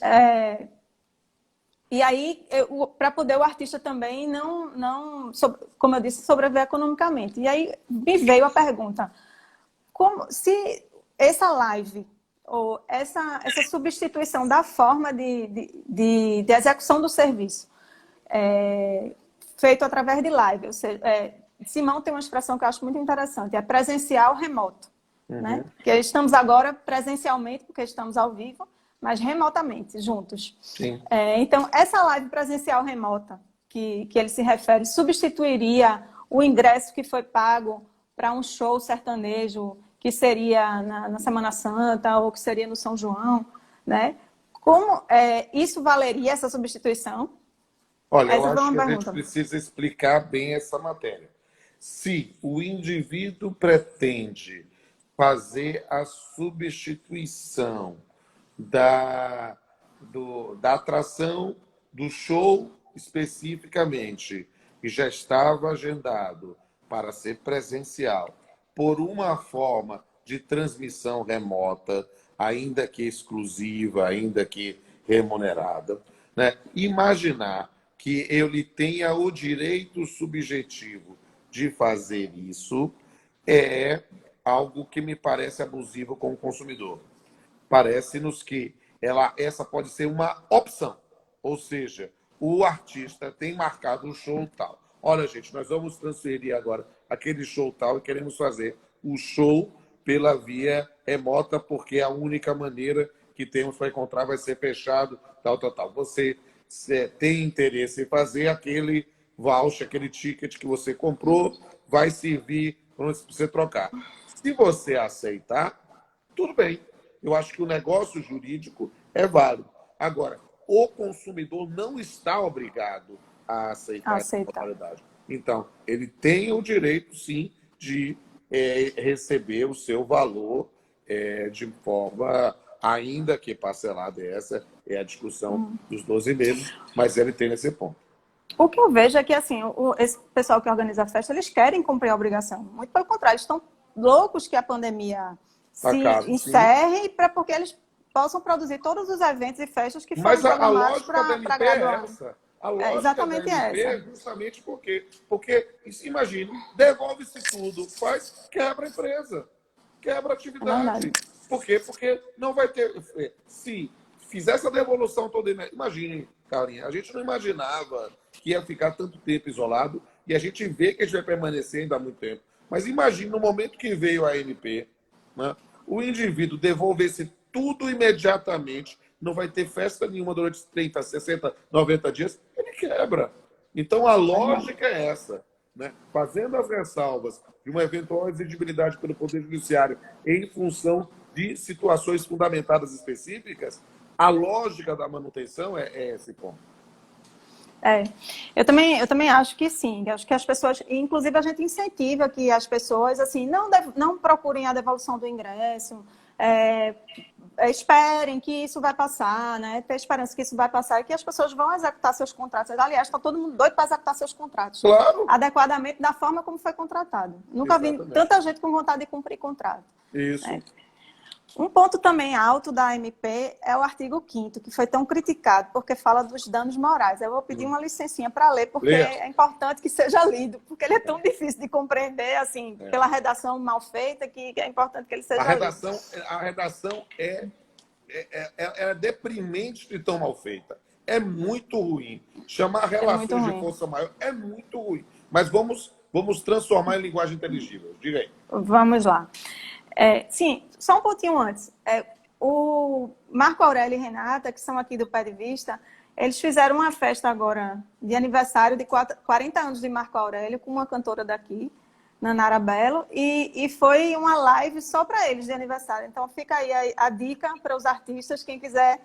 Speaker 1: E aí, para poder o artista também como eu disse, sobreviver economicamente. E aí me veio a pergunta, se essa live, ou essa substituição da forma de execução do serviço, feito através de live, ou seja, Simão tem uma expressão que eu acho muito interessante, é presencial remoto. Né? Porque estamos agora presencialmente, porque estamos ao vivo, mas remotamente, juntos.
Speaker 2: Sim.
Speaker 1: Então, essa live presencial remota que ele se refere, substituiria o ingresso que foi pago para um show sertanejo que seria na Semana Santa ou que seria no São João, né? Como isso valeria, essa substituição?
Speaker 2: Olha, eu acho que a gente precisa explicar bem essa matéria. Se o indivíduo pretende fazer a substituição da atração do show especificamente, que já estava agendado para ser presencial, por uma forma de transmissão remota, ainda que exclusiva, ainda que remunerada, né? Imaginar que ele tenha o direito subjetivo de fazer isso é algo que me parece abusivo com o consumidor. Parece-nos que essa pode ser uma opção. Ou seja, o artista tem marcado um show tal. Olha, gente, nós vamos transferir agora aquele show tal e queremos fazer o show pela via remota, porque a única maneira que temos para encontrar vai ser fechado, tal. Você tem interesse em fazer aquele voucher, aquele ticket que você comprou, vai servir para você trocar. Se você aceitar, tudo bem. Eu acho que o negócio jurídico é válido. Agora, o consumidor não está obrigado a aceitar essa modalidade. Então, ele tem o direito, sim, de receber o seu valor de forma, ainda que parcelada. Essa é a discussão dos 12 meses, mas ele tem nesse ponto.
Speaker 1: O que eu vejo é que, assim, esse pessoal que organiza a festa, eles querem cumprir a obrigação. Muito pelo contrário, eles estão loucos que a pandemia se encerre porque eles possam produzir todos os eventos e festas que foram programados para graduar.
Speaker 2: A lógica
Speaker 1: exatamente
Speaker 2: da MP é justamente porque imagine, devolve-se tudo, quebra a empresa, quebra a atividade. Por quê? Porque não vai ter... Se fizer essa devolução toda... Imagine, Carlinhos, a gente não imaginava que ia ficar tanto tempo isolado e a gente vê que a gente vai permanecer ainda há muito tempo. Mas imagine, no momento que veio a MP, né, o indivíduo devolvesse tudo imediatamente, não vai ter festa nenhuma durante 30, 60, 90 dias, ele quebra. Então, a lógica é essa. Né? Fazendo as ressalvas de uma eventual exigibilidade pelo Poder Judiciário em função de situações fundamentadas específicas, a lógica da manutenção é esse ponto.
Speaker 1: Eu também acho que sim. Acho que as pessoas, inclusive a gente incentiva que as pessoas assim, não procurem a devolução do ingresso, esperem que isso vai passar, né? Ter esperança que isso vai passar e que as pessoas vão executar seus contratos. Aliás, está todo mundo doido para executar seus contratos.
Speaker 2: Claro.
Speaker 1: Adequadamente da forma como foi contratado. Nunca vi
Speaker 2: Exatamente.
Speaker 1: tanta gente com vontade de cumprir contrato.
Speaker 2: Isso.
Speaker 1: Né? Um ponto também alto da MP é o artigo 5º, que foi tão criticado, porque fala dos danos morais. Eu vou pedir uma licencinha para ler, porque é importante que seja lido, porque ele é tão difícil de compreender, assim, pela redação mal feita, que é importante que ele seja lido.
Speaker 2: A redação é deprimente de tão mal feita. É muito ruim. Chamar relações de força maior é muito ruim. Mas vamos transformar em linguagem inteligível. Diga aí.
Speaker 1: Vamos lá. Sim, só um pouquinho antes. O Marco Aurélio e Renata, que são aqui do Pé de Vista, eles fizeram uma festa agora de aniversário de 40 anos de Marco Aurélio com uma cantora daqui, Nanara Belo, e foi uma live só para eles de aniversário. Então fica aí a dica para os artistas, quem quiser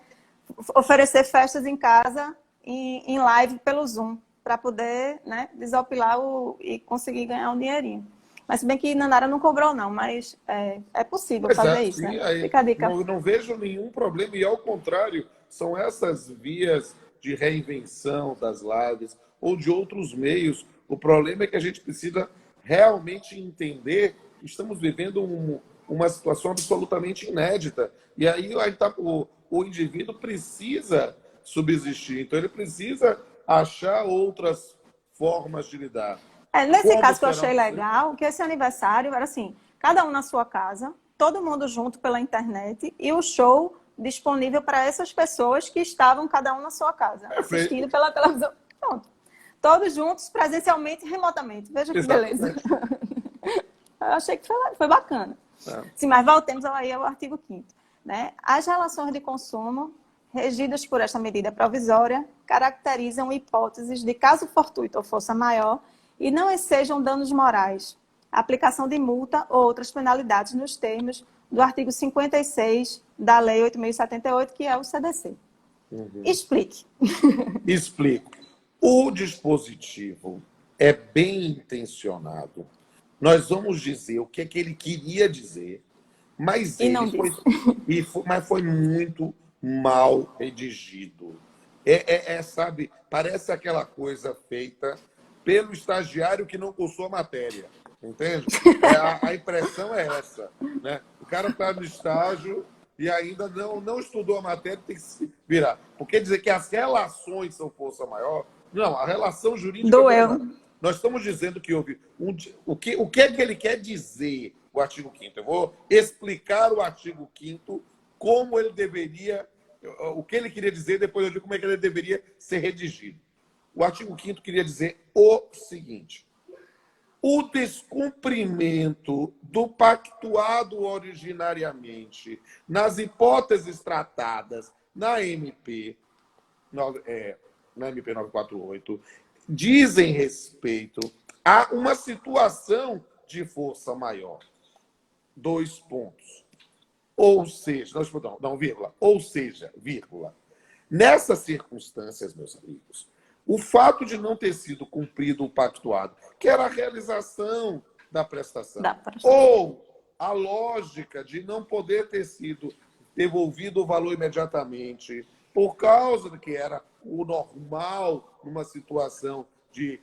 Speaker 1: oferecer festas em casa, em live pelo Zoom, para poder, né, desopilar e conseguir ganhar um dinheirinho. Mas se bem que Nanara não cobrou, não, mas é possível fazer isso,
Speaker 2: sim,
Speaker 1: né? Fica a dica.
Speaker 2: Não vejo nenhum problema, e ao contrário, são essas vias de reinvenção das lives ou de outros meios. O problema é que a gente precisa realmente entender que estamos vivendo uma situação absolutamente inédita. E aí o indivíduo precisa subsistir, então ele precisa achar outras formas de lidar.
Speaker 1: Nesse caso que eu achei legal, que esse aniversário era assim, cada um na sua casa, todo mundo junto pela internet e o show disponível para essas pessoas que estavam cada um na sua casa, assistindo pela televisão. Pronto. Todos juntos, presencialmente e remotamente. Veja que beleza. Eu achei que foi bacana. Sim, mas voltemos aí ao artigo 5º. Né? As relações de consumo regidas por esta medida provisória caracterizam hipóteses de caso fortuito ou força maior e não sejam danos morais, aplicação de multa ou outras penalidades nos termos do artigo 56 da Lei 8.078, que é o CDC. Explique.
Speaker 2: Explico. O dispositivo é bem intencionado. Nós vamos dizer o que é que ele queria dizer, mas mas foi muito mal redigido. Sabe, parece aquela coisa feita pelo estagiário que não cursou a matéria, entende? A impressão é essa, né? O cara está no estágio e ainda não estudou a matéria, tem que se virar. Porque dizer que as relações são força maior, não, a relação jurídica...
Speaker 1: Doeu.
Speaker 2: Nós estamos dizendo que houve... O que é que ele quer dizer, o artigo 5º? Eu vou explicar o artigo 5º, como ele deveria... O que ele queria dizer, depois eu digo como é que ele deveria ser redigido. O artigo 5º queria dizer o seguinte: o descumprimento do pactuado originariamente nas hipóteses tratadas na MP 948 dizem respeito a uma situação de força maior. 2 pontos. Ou seja, vírgula. Ou seja, vírgula. Nessas circunstâncias, meus amigos, o fato de não ter sido cumprido o pactuado, que era a realização da prestação, ou a lógica de não poder ter sido devolvido o valor imediatamente, por causa do que era o normal numa situação de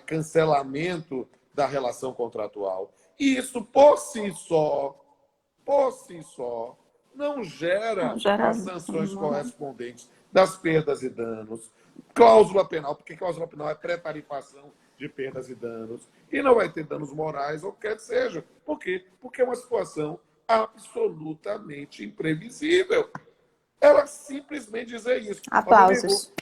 Speaker 2: cancelamento da relação contratual. Isso, por si só, não gera as sanções correspondentes das perdas e danos. Cláusula penal, porque cláusula penal é pré-tarifação de perdas e danos, e não vai ter danos morais, ou quer que seja. Por quê? Porque é uma situação absolutamente imprevisível. Ela simplesmente dizer isso.
Speaker 1: Aplausos.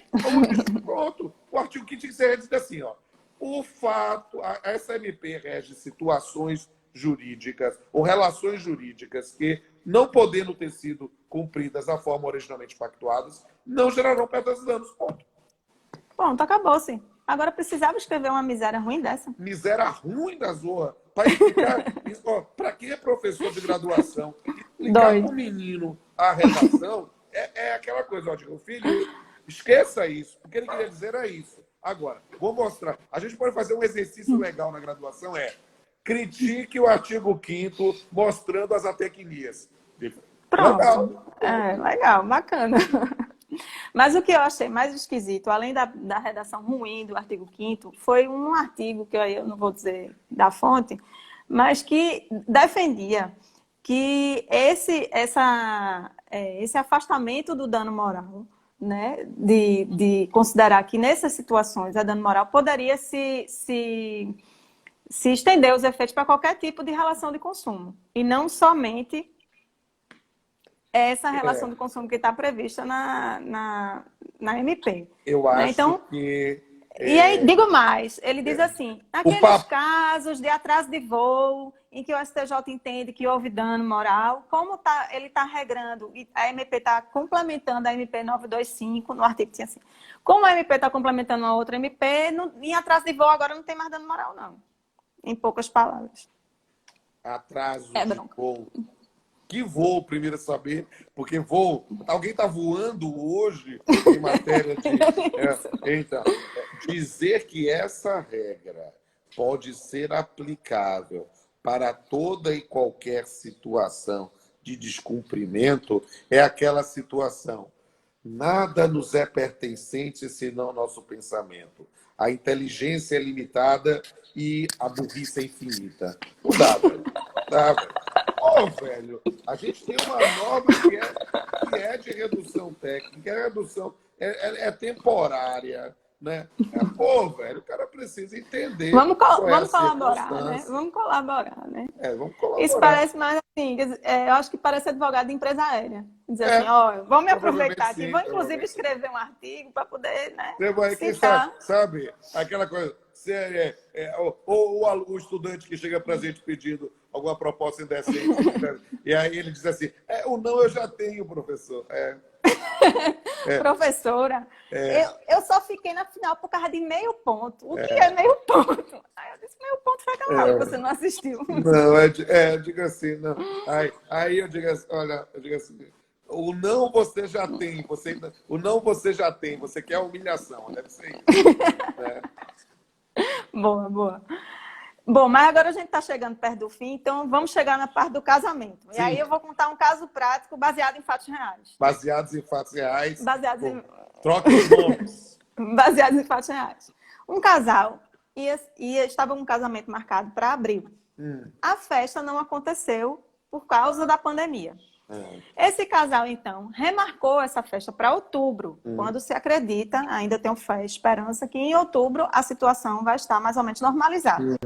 Speaker 2: Pronto. O artigo 5º tinha que ser dito assim, ó. O fato, essa MP rege situações jurídicas ou relações jurídicas que, não podendo ter sido cumpridas da forma originalmente pactuadas, não gerarão perdas e danos. Ponto.
Speaker 1: Pronto, acabou-se. Agora precisava escrever uma miséria ruim dessa?
Speaker 2: Miséria ruim da Zorra. Para explicar, para quem é professor de graduação, explicar para o menino a redação é aquela coisa, ó, digo, filho, esqueça isso. O que ele queria dizer é isso. Agora, vou mostrar. A gente pode fazer um exercício legal na graduação, critique o artigo 5º mostrando as atecnias.
Speaker 1: Pronto.
Speaker 2: Legal.
Speaker 1: Legal, bacana. Mas o que eu achei mais esquisito, além da redação ruim do artigo 5º, foi um artigo, que aí eu não vou dizer da fonte, mas que defendia que esse afastamento do dano moral, né, de considerar que nessas situações a dano moral poderia se estender os efeitos para qualquer tipo de relação de consumo, e não somente essa relação de consumo que está prevista na MP.
Speaker 2: Eu
Speaker 1: Né?
Speaker 2: acho
Speaker 1: Então,
Speaker 2: que
Speaker 1: e aí, digo mais, ele diz assim,
Speaker 2: o
Speaker 1: naqueles
Speaker 2: papo.
Speaker 1: casos de atraso de voo, em que o STJ entende que houve dano moral, como ele está regrando, e a MP está complementando a MP 925, no artigo tinha assim, como a MP está complementando uma outra MP, em atraso de voo agora não tem mais dano moral, não. Em poucas palavras.
Speaker 2: Atraso
Speaker 1: É
Speaker 2: de
Speaker 1: bronca.
Speaker 2: voo. Que voo, primeiro a saber, porque voo. Alguém está voando hoje em matéria de. Então, dizer que essa regra pode ser aplicável para toda e qualquer situação de descumprimento é aquela situação. Nada nos é pertencente senão nosso pensamento. A inteligência é limitada e a burrice é infinita. Não dá, velho. Não dá, velho. Velho, a gente tem uma norma que é de redução técnica, é temporária, né? Velho, o cara precisa entender
Speaker 1: Vamos
Speaker 2: qual é a
Speaker 1: colaborar, né?
Speaker 2: circunstância.
Speaker 1: Vamos colaborar, né?
Speaker 2: Vamos
Speaker 1: Isso
Speaker 2: colaborar.
Speaker 1: parece mais assim, eu acho que parece advogado de empresa aérea. Dizer assim, ó, vamos me
Speaker 2: Provavelmente
Speaker 1: aproveitar aqui,
Speaker 2: sim,
Speaker 1: vou inclusive
Speaker 2: provavelmente sim.
Speaker 1: escrever um artigo para poder, né,
Speaker 2: Quem sabe,
Speaker 1: citar.
Speaker 2: sabe, aquela coisa, ou o estudante que chega para a gente pedindo alguma proposta indecente, e aí ele diz assim, o não eu já tenho, professor.
Speaker 1: Professora, eu só fiquei na final por causa de meio ponto. O que é meio ponto? Aí eu disse, meio ponto foi aquela aula que você não assistiu.
Speaker 2: Não, diga assim, não. Aí eu digo assim, olha, eu digo assim, o não você já tem, o não você já tem, você quer humilhação, deve ser isso. Né?
Speaker 1: Boa, boa. Bom, mas agora a gente está chegando perto do fim, então vamos chegar na parte do casamento.
Speaker 2: Sim.
Speaker 1: E aí eu vou contar um caso prático baseado em fatos reais.
Speaker 2: Baseados em fatos reais.
Speaker 1: Baseados em...
Speaker 2: Troca os nomes.
Speaker 1: Baseados em fatos reais. Um casal estava um casamento marcado para abril. A festa não aconteceu por causa da pandemia. Esse casal, então, remarcou essa festa para outubro, quando se acredita, ainda tem esperança, que em outubro a situação vai estar mais ou menos normalizada.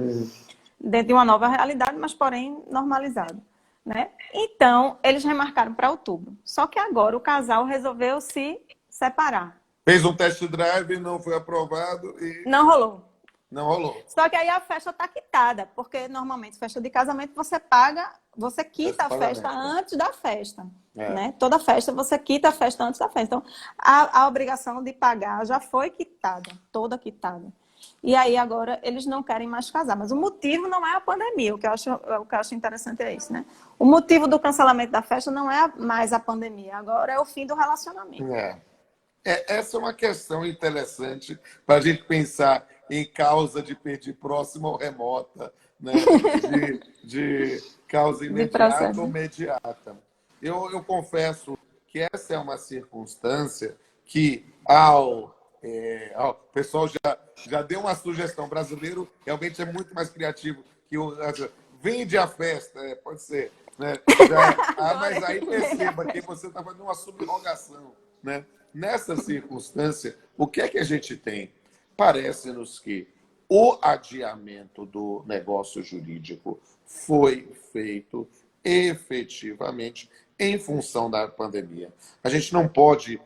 Speaker 1: Dentro de uma nova realidade, mas porém normalizada. Né? Então, eles remarcaram para outubro. Só que agora o casal resolveu se separar.
Speaker 2: Fez um test drive, não foi aprovado e...
Speaker 1: Não rolou.
Speaker 2: Não rolou.
Speaker 1: Só que aí a festa está quitada, porque normalmente festa de casamento você paga, você quita a festa antes da festa. Né? Toda festa você quita a festa antes da festa. Então, a obrigação de pagar já foi quitada, toda quitada. E aí agora eles não querem mais casar. Mas o motivo não é a pandemia. O que eu acho interessante é isso, né? O motivo do cancelamento da festa não é mais a pandemia. Agora é o fim do relacionamento.
Speaker 2: Essa é uma questão interessante para a gente pensar em causa de pedir próxima ou remota, né? de causa imediata ou mediata. Eu confesso que essa é uma circunstância que, o pessoal já deu uma sugestão. O brasileiro realmente é muito mais criativo que o... Vende a festa, pode ser. Né? Mas aí perceba que você está fazendo uma subrogação. Né? Nessa circunstância, o que é que a gente tem? Parece-nos que o adiamento do negócio jurídico foi feito efetivamente em função da pandemia. A gente não pode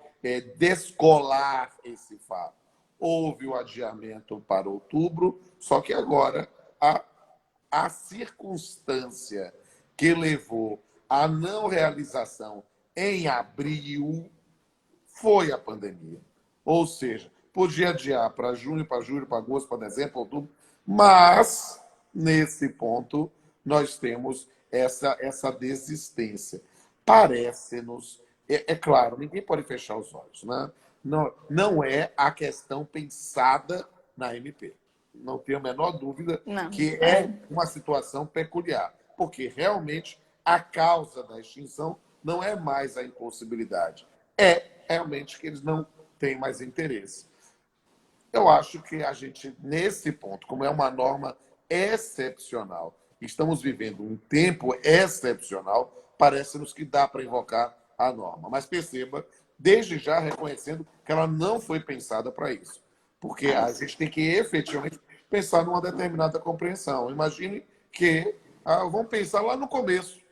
Speaker 2: descolar esse fato. Houve o adiamento para outubro, só que agora a circunstância que levou à não realização em abril foi a pandemia. Ou seja, podia adiar para junho, para julho, para agosto, para dezembro, para outubro, mas, nesse ponto, nós temos essa desistência. Parece-nos... claro, ninguém pode fechar os olhos. Né? Não é a questão pensada na MP. Não tenho a menor dúvida que é uma situação peculiar, porque realmente a causa da extinção não é mais a impossibilidade. É realmente que eles não têm mais interesse. Eu acho que a gente, nesse ponto, como é uma norma excepcional, estamos vivendo um tempo excepcional, parece-nos que dá para invocar a norma. Mas perceba, desde já reconhecendo que ela não foi pensada para isso. Porque a gente tem que efetivamente pensar numa determinada compreensão. Imagine que, vamos pensar lá no começo,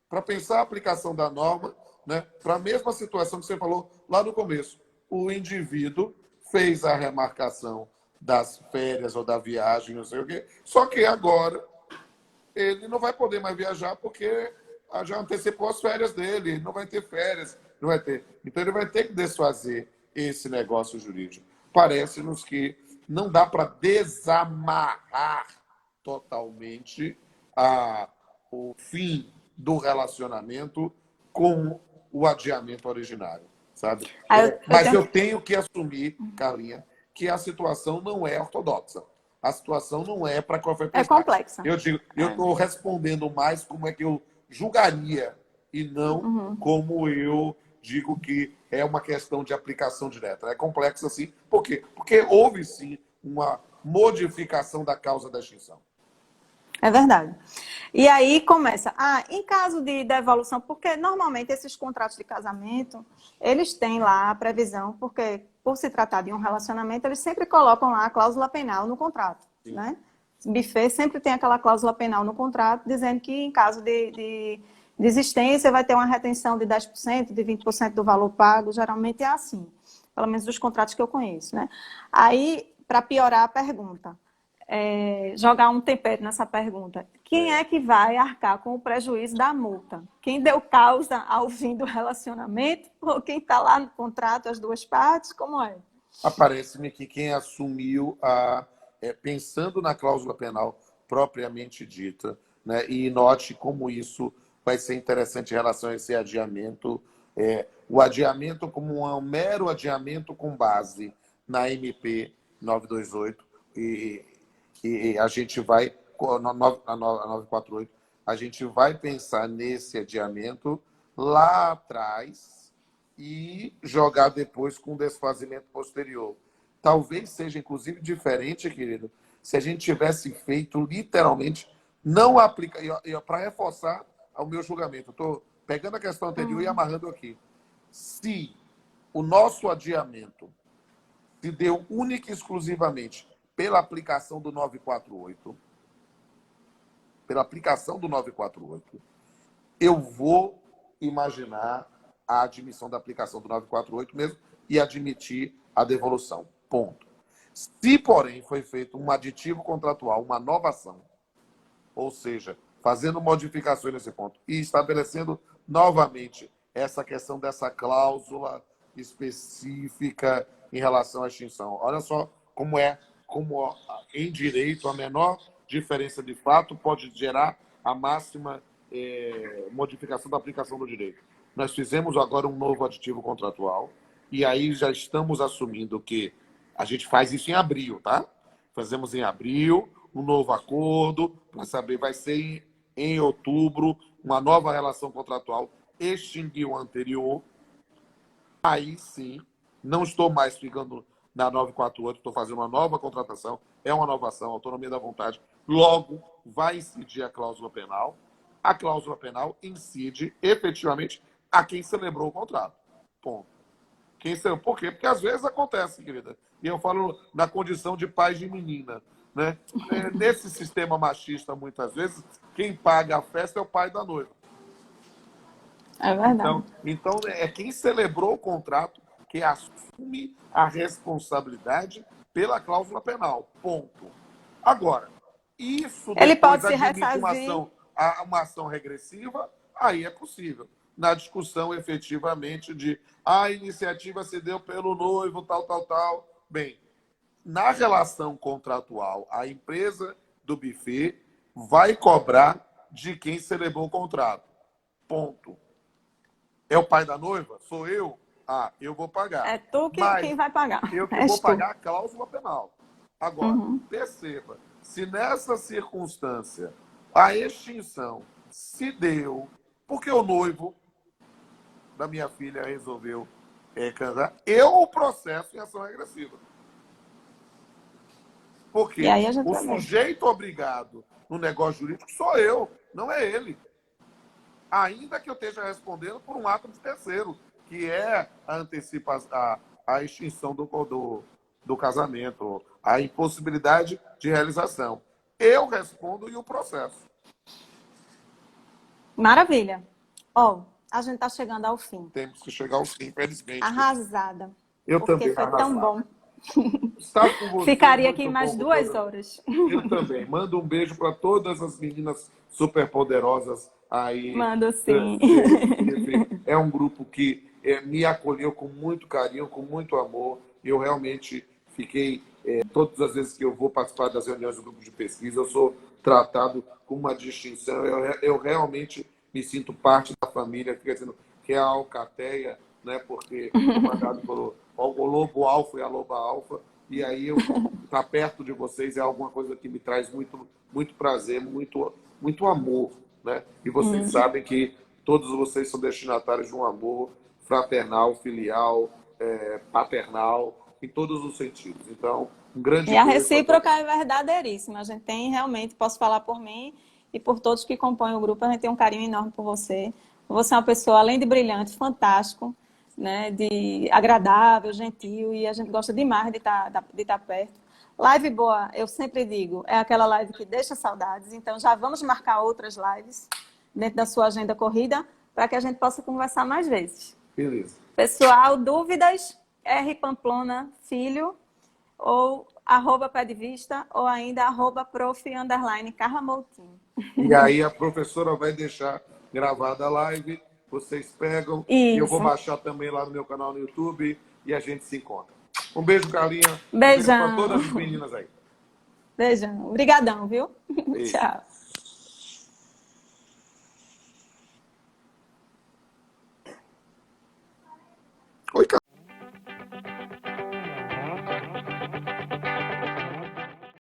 Speaker 2: para pensar a aplicação da norma, né, para a mesma situação que você falou lá no começo. O indivíduo fez a remarcação das férias ou da viagem, não sei o quê, só que agora ele não vai poder mais viajar porque já antecipou as férias dele, ele não vai ter férias, não vai ter. Então ele vai ter que desfazer esse negócio jurídico. Parece-nos que não dá para desamarrar totalmente o fim do relacionamento com o adiamento originário, sabe? Mas eu tenho que assumir, Carlinha, que a situação não é ortodoxa. A situação não é para qual foi
Speaker 1: É complexa.
Speaker 2: Eu digo, eu estou respondendo mais como é que eu julgaria e não como eu digo que é uma questão de aplicação direta. É complexo assim. Por quê? Porque houve, sim, uma modificação da causa da extinção.
Speaker 1: É verdade. E aí começa, em caso de devolução, porque normalmente esses contratos de casamento, eles têm lá a previsão, porque por se tratar de um relacionamento, eles sempre colocam lá a cláusula penal no contrato, né? Buffet sempre tem aquela cláusula penal no contrato, dizendo que em caso de desistência vai ter uma retenção de 10%, de 20% do valor pago, geralmente é assim, pelo menos dos contratos que eu conheço, né? Aí, para piorar a pergunta, jogar um tempero nessa pergunta. Quem é que vai arcar com o prejuízo da multa? Quem deu causa ao fim do relacionamento? Ou quem está lá no contrato, as duas partes? Como é?
Speaker 2: Parece-me que quem assumiu, pensando na cláusula penal propriamente dita, né, e note como isso vai ser interessante em relação a esse adiamento, o adiamento como um mero adiamento com base na MP 928, e a gente vai, a 948, a gente vai pensar nesse adiamento lá atrás e jogar depois com desfazimento posterior. Talvez seja, inclusive, diferente, querido, se a gente tivesse feito literalmente, não aplica, para reforçar o meu julgamento, estou pegando a questão anterior e amarrando aqui. Se o nosso adiamento se deu única e exclusivamente pela aplicação do 948, eu vou imaginar a admissão da aplicação do 948 mesmo e admitir a devolução. Ponto. Se, porém, foi feito um aditivo contratual, uma novação, ou seja, fazendo modificações nesse ponto e estabelecendo novamente essa questão dessa cláusula específica em relação à extinção. Olha só como em direito a menor diferença de fato pode gerar a máxima modificação da aplicação do direito. Nós fizemos agora um novo aditivo contratual e aí já estamos assumindo que a gente faz isso em abril, tá? Fazemos em abril um novo acordo para saber, vai ser em outubro, uma nova relação contratual, extinguir o anterior. Aí sim, não estou mais ficando na 948, estou fazendo uma nova contratação, é uma inovação, autonomia da vontade. Logo, vai incidir a cláusula penal. A cláusula penal incide efetivamente a quem celebrou o contrato. Ponto. Por quê? Porque às vezes acontece, querida. E eu falo na condição de pai de menina. Né? Nesse sistema machista, muitas vezes, quem paga a festa é o pai da noiva.
Speaker 1: É verdade.
Speaker 2: Então é quem celebrou o contrato que assume a responsabilidade pela cláusula penal. Ponto. Agora, isso
Speaker 1: ele
Speaker 2: depois
Speaker 1: pode se
Speaker 2: admite
Speaker 1: ressazer.
Speaker 2: uma ação regressiva, aí é possível. Na discussão, efetivamente, de a iniciativa se deu pelo noivo, tal. Bem, na relação contratual, a empresa do buffet vai cobrar de quem celebrou o contrato. Ponto. É o pai da noiva? Sou eu? Eu vou pagar.
Speaker 1: É tu quem vai pagar.
Speaker 2: Eu que vou pagar a cláusula penal. Agora, perceba, se nessa circunstância a extinção se deu porque o noivo da minha filha resolveu casar, eu o processo em ação regressiva. Porque
Speaker 1: E aí a gente
Speaker 2: o
Speaker 1: vai ver.
Speaker 2: sujeito obrigado no negócio jurídico sou eu, não é ele. Ainda que eu esteja respondendo por um ato de terceiro, que é a extinção do casamento, a impossibilidade de realização. Eu respondo e o processo.
Speaker 1: Maravilha. Ó, a gente está chegando ao fim.
Speaker 2: Temos que chegar ao fim, infelizmente.
Speaker 1: Arrasada.
Speaker 2: Eu
Speaker 1: Porque
Speaker 2: também
Speaker 1: foi
Speaker 2: arrasado.
Speaker 1: tão bom.
Speaker 2: Estar com você
Speaker 1: Ficaria
Speaker 2: muito
Speaker 1: aqui mais
Speaker 2: bom,
Speaker 1: 2
Speaker 2: doutora.
Speaker 1: horas.
Speaker 2: Eu também. Mando um beijo para todas as meninas superpoderosas aí.
Speaker 1: Mando sim.
Speaker 2: É um grupo que me acolheu com muito carinho, com muito amor. Eu realmente fiquei, todas as vezes que eu vou participar das reuniões do grupo de pesquisa, eu sou tratado com uma distinção. Eu realmente me sinto parte da família, fica dizendo que é a alcateia, né? Porque comandado pelo o lobo alfa e a loba alfa. E aí eu estar perto de vocês é alguma coisa que me traz muito, muito prazer, muito amor, né? E vocês sabem que todos vocês são destinatários de um amor fraternal, filial, paternal, em todos os sentidos. Então, um grande
Speaker 1: E a
Speaker 2: beijo
Speaker 1: recíproca é verdadeiríssima. A gente tem realmente, posso falar por mim e por todos que compõem o grupo, a gente tem um carinho enorme por você. Você é uma pessoa, além de brilhante, fantástico, né? De agradável, gentil, e a gente gosta demais de estar perto. Live boa, eu sempre digo, é aquela live que deixa saudades. Então, já vamos marcar outras lives dentro da sua agenda corrida para que a gente possa conversar mais vezes.
Speaker 2: Beleza.
Speaker 1: Pessoal, dúvidas? R Pamplona Filho ou @pé de vista ou ainda @prof_Carla Moutinho.
Speaker 2: E aí a professora vai deixar gravada a live, vocês pegam, e eu vou
Speaker 1: Isso.
Speaker 2: baixar também lá no meu canal no YouTube e a gente se encontra. Um beijo, Carlinha.
Speaker 1: Beijão.
Speaker 2: Um beijo para todas as meninas aí.
Speaker 1: Beijão. Obrigadão, viu?
Speaker 2: Beijo.
Speaker 1: Tchau.